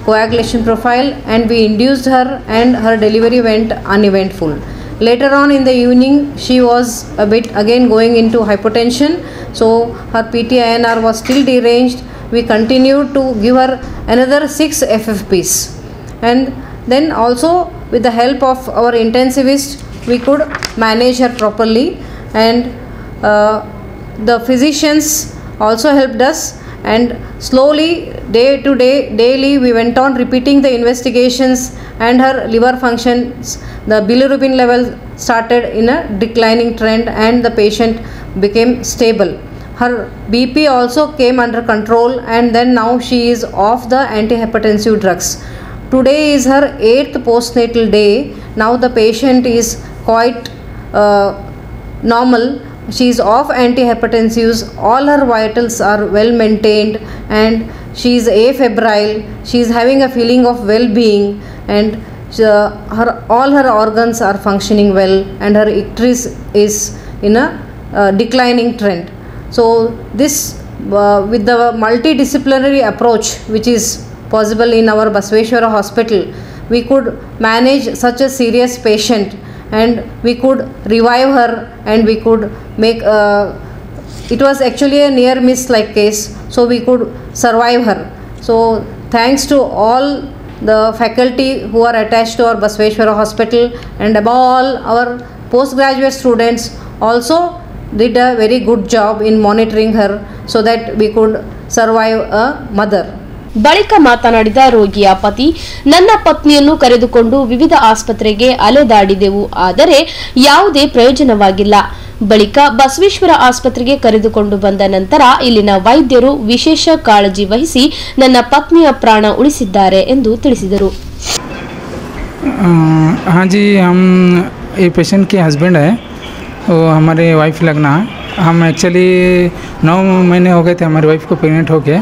S14: coagulation profile, and we induced her, and her delivery went uneventful. Later on in the evening, she was a bit again going into hypotension, so her PT-INR was still deranged. We continued to give her another 6 FFPs, and then also with the help of our intensivist, we could manage her properly, and the physicians also helped us, and slowly day to day, daily we went on repeating the investigations, and her liver functions, the bilirubin level started in a declining trend, and the patient became stable. Her BP also came under control, and then now she is off the antihypertensive drugs. Today is her 8th postnatal day. Now the patient is quite normal. She is off antihypertensives. All her vitals are well maintained, and she is afebrile. She is having a feeling of well-being, and all her organs are functioning well, and her icterus is in a declining trend. So this with the multidisciplinary approach which is possible in our Basaveshwara Hospital, we could manage such a serious patient, and we could revive her, and we could make it was actually a near miss like case, so we could survive her. So thanks to all the faculty who are attached to our Basaveshwara Hospital, and above all our postgraduate students also did a very good job in monitoring her, so that we could survive a mother.
S1: ಬಳಿಕ ಮಾತನಾಡಿದ ರೋಗಿಯ ಪತಿ, ನನ್ನ ಪತ್ನಿಯನ್ನು ಕರೆದುಕೊಂಡು ವಿವಿಧ ಆಸ್ಪತ್ರೆಗೆ ಅಲೆದಾಡಿದೆವು, ಆದರೆ ಯಾವುದೇ ಪ್ರಯೋಜನವಾಗಿಲ್ಲ. ಬಳಿಕ ಬಸವೇಶ್ವರ ಆಸ್ಪತ್ರೆಗೆ ಕರೆದುಕೊಂಡು ಬಂದ ನಂತರ ಇಲ್ಲಿನ ವೈದ್ಯರು ವಿಶೇಷ ಕಾಳಜಿ ವಹಿಸಿ ನನ್ನ ಪತ್ನಿಯ ಪ್ರಾಣ ಉಳಿಸಿದ್ದಾರೆ ಎಂದು ತಿಳಿಸಿದರು.
S13: हाँ जी, हम ये पेशेंट के हस्बैंड है, वो हमारे वाइफ लगना. हम एक्चुअली 9 महीने हो गए थे हमारी वाइफ को प्रेग्नेंट होके.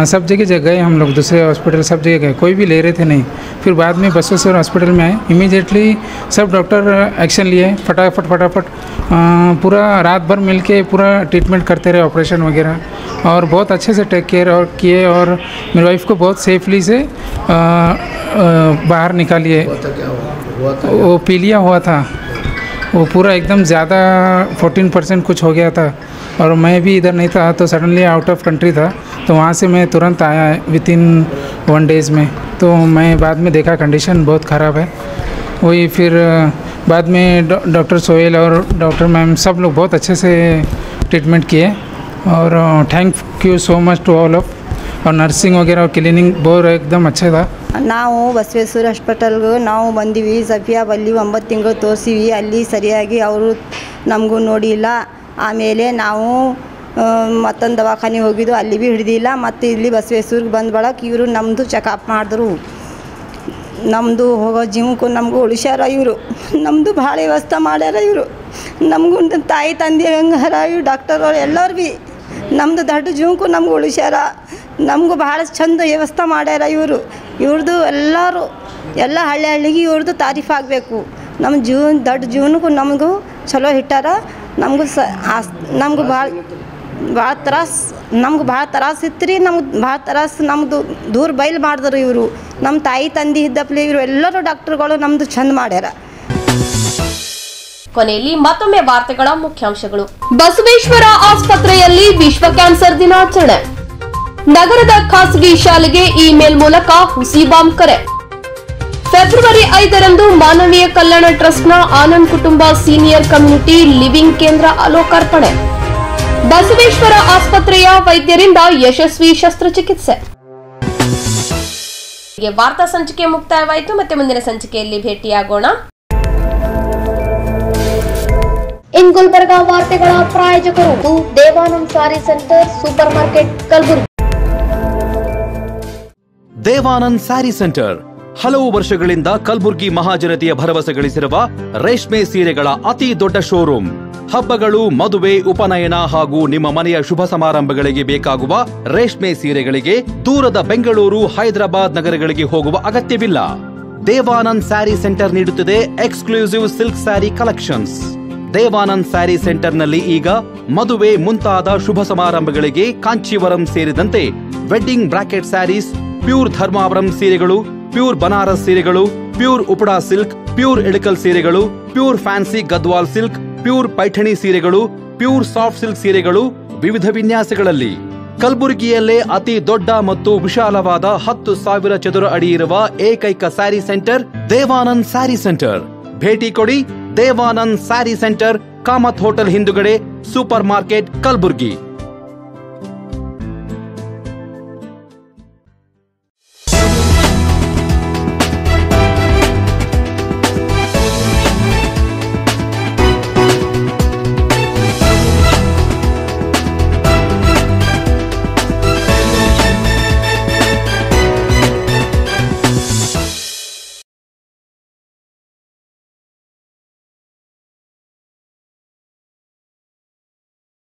S13: सब जगह गए हम लोग, दूसरे हॉस्पिटल सब जगह गए, कोई भी ले रहे थे नहीं. फिर बाद में बसवेश्वर हॉस्पिटल में आए, इमीडिएटली सब डॉक्टर एक्शन लिए, फटाफट पूरा रात भर मिल के पूरा ट्रीटमेंट करते रहे, ऑपरेशन वगैरह, और बहुत अच्छे से टेक केयर और किए, और मेरी वाइफ को बहुत सेफली से बाहर निकालिए. वो पीलिया हुआ था, वो पूरा एकदम ज़्यादा 14% कुछ हो गया था, और मैं भी इधर नहीं था, तो सडनली आउट ऑफ कंट्री था, तो वहाँ से मैं तुरंत आया विथिन 1 डेज़ में. तो मैं बाद में देखा कंडीशन बहुत ख़राब है. वही फिर बाद में डॉक्टर सोहेल और डॉक्टर मैम सब लोग बहुत अच्छे से ट्रीटमेंट किए, और thank you so much to all of, और नर्सिंग वगैरह और क्लीनिंग बहुत एकदम अच्छा था.
S15: ನಾವು ಬಸವೇಶ್ವರ ಹಾಸ್ಪಿಟಲ್ಗೆ ನಾವು ಬಂದೀವಿ. ಸಫಿಯಾ ಬಲ್ಲಿ 9 ತಿಂಗಳು ತೋರಿಸಿವಿ, ಅಲ್ಲಿ ಸರಿಯಾಗಿ ಅವರು ನಮಗೂ ನೋಡಿಲ್ಲ. ಆಮೇಲೆ ನಾವು ಮತ್ತೊಂದು ದವಾಖಾನೆ ಹೋಗಿದ್ದು, ಅಲ್ಲಿ ಭೀ ಹಿಡಿದಿಲ್ಲ. ಮತ್ತು ಇಲ್ಲಿ ಬಸವೇಶ್ವರ್ಗೆ ಬಂದ ಬಳಕ ಇವರು ನಮ್ಮದು ಚೆಕಪ್ ಮಾಡಿದ್ರು. ನಮ್ಮದು ಹೋಗೋ ಜೀವಕ್ಕೂ ನಮಗೂ ಉಳಿಸ್ಯಾರ ಇವರು, ನಮ್ಮದು ಭಾಳ ವ್ಯವಸ್ಥೆ ಮಾಡ್ಯಾರ ಇವರು. ನಮಗೂ ತಾಯಿ ತಂದೆ ಹಂಗಾರ ಇವ್ರು ಡಾಕ್ಟರ್ ಅವ್ರು ಎಲ್ಲರೂ ಭೀ ನಮ್ಮದು ದೊಡ್ಡ ಜೀವಕ್ಕೂ ನಮ್ಗೆ ಉಳಿಸ್ಯಾರ. ನಮಗೂ ಭಾಳ ಚಂದ ವ್ಯವಸ್ಥೆ ಮಾಡ್ಯಾರ ಇವರು. ಇವ್ರದ್ದು ಎಲ್ಲರೂ ಎಲ್ಲ ಹಳ್ಳಿಗೆ ಇವ್ರದ್ದು ತಾರೀಫ್ ಆಗಬೇಕು. ನಮ್ಮ ದೊಡ್ಡ ಜೀವನಕ್ಕೂ ನಮಗೂ ಚಲೋ ಇಟ್ಟಾರ. ನಮಗೂ ನಮಗೂ ಭಾಳ ತ್ರಾಸ ಇತ್ತು ರೀ. ನಮ್ಗೆ ಭಾಳ ತ್ರಾಸ ನಮ್ಮದು ದೂರ ಬಯಲು ಮಾಡಿದ್ರು ಇವರು. ನಮ್ಮ ತಾಯಿ ತಂದೆ ಇದ್ದಪ್ಲೆ ಇವರು ಎಲ್ಲರೂ ಡಾಕ್ಟರ್ಗಳು ನಮ್ಮದು ಚಂದ ಮಾಡ್ಯಾರ.
S1: ಕೊನೆಯಲ್ಲಿ ಮತ್ತೊಮ್ಮೆ ವಾರ್ತೆಗಳ ಮುಖ್ಯಾಂಶಗಳು. ಬಸವೇಶ್ವರ ಆಸ್ಪತ್ರೆಯಲ್ಲಿ ವಿಶ್ವ ಕ್ಯಾನ್ಸರ್ ದಿನಾಚರಣೆ. ನಗರದ ಖಾಸಗಿ ಶಾಲೆಗೆ ಇಮೇಲ್ ಮೂಲಕ ಹುಸಿ ಬಾಂಬ್ ಕರೆ. ಫೆಬ್ರವರಿ 5ರಂದು ಮಾನವೀಯ ಕಲ್ಯಾಣ ಟ್ರಸ್ಟ್ನ ಆನಂದ್ ಕುಟುಂಬ ಸೀನಿಯರ್ ಕಮ್ಯುನಿಟಿ ಲಿವಿಂಗ್ ಕೇಂದ್ರ ಲೋಕಾರ್ಪಣೆ. ಬಸವೇಶ್ವರ ಆಸ್ಪತ್ರೆಯ ವೈದ್ಯರಿಂದ ಯಶಸ್ವಿ ಶಸ್ತ್ರಚಿಕಿತ್ಸೆ. ವಾರ್ತಾ ಸಂಚಿಕೆ ಮುಕ್ತಾಯವಾಯಿತು. ಮತ್ತೆ ಮುಂದಿನ ಸಂಚಿಕೆಯಲ್ಲಿ ಭೇಟಿಯಾಗೋಣ.
S16: ಇನ್ ಗುಲ್ಬರ್ಗಾ ವಾರ್ತೆಗಳ ಪ್ರಾಯೋಜಕರು Devanand sari centre super market Kalaburagi.
S2: Devanand sari centre ಹಲವು ವರ್ಷಗಳಿಂದ ಕಲಬುರ್ಗಿ ಮಹಾಜನತೆಯ ಭರವಸೆ ಗಳಿಸಿರುವ ರೇಷ್ಮೆ ಸೀರೆಗಳ ಅತಿ ದೊಡ್ಡ ಶೋರೂಮ್. ಹಬ್ಬಗಳು, ಮದುವೆ, ಉಪನಯನ ಹಾಗೂ ನಿಮ್ಮ ಮನೆಯ ಶುಭ ಸಮಾರಂಭಗಳಿಗೆ ಬೇಕಾಗುವ ರೇಷ್ಮೆ ಸೀರೆಗಳಿಗೆ ದೂರದ ಬೆಂಗಳೂರು, ಹೈದರಾಬಾದ್ ನಗರಗಳಿಗೆ ಹೋಗುವ ಅಗತ್ಯವಿಲ್ಲ. ದೇವಾನಂದ್ ಸ್ಯಾರಿ ಸೆಂಟರ್ ನೀಡುತ್ತಿದೆ exclusive silk sari collections. Devanand sari ಸೆಂಟರ್ನಲ್ಲಿ ಈಗ ಮದುವೆ ಮುಂತಾದ ಶುಭ ಸಮಾರಂಭಗಳಿಗೆ ಕಾಂಚೀವರಂ ಸೇರಿದಂತೆ wedding brocade saris, pure Dharmavaram ಸೀರೆಗಳು, ಪ್ಯೂರ್ ಬನಾರಸ್ ಸೀರೆಗಳು, pure Uppada silk, pure Ilkal ಸೀರೆಗಳು, pure fancy Gadwal silk, pure Paithani ಸೀರೆಗಳು, ಪ್ಯೂರ್ ಸಾಫ್ಟ್ ಸಿಲ್ಕ್ ಸೀರೆಗಳು ವಿವಿಧ ವಿನ್ಯಾಸಗಳಲ್ಲಿ. ಕಲಬುರಗಿಯಲ್ಲೇ ಅತಿ ದೊಡ್ಡ ಮತ್ತು ವಿಶಾಲವಾದ 10,000 ಚದುರ ಅಡಿ ಇರುವ ಏಕೈಕ ಸ್ಯಾರಿ ಸೆಂಟರ್ ದೇವಾನಂದ್ ಸ್ಯಾರಿ ಸೆಂಟರ್. ಭೇಟಿ ಕೊಡಿ. ದೇವಾನಂದ್ ಸ್ಯಾರಿ ಸೆಂಟರ್, ಕಾಮತ್ ಹೋಟೆಲ್ ಹಿಂದುಗಡೆ, ಸೂಪರ್ ಮಾರ್ಕೆಟ್, ಕಲಬುರಗಿ.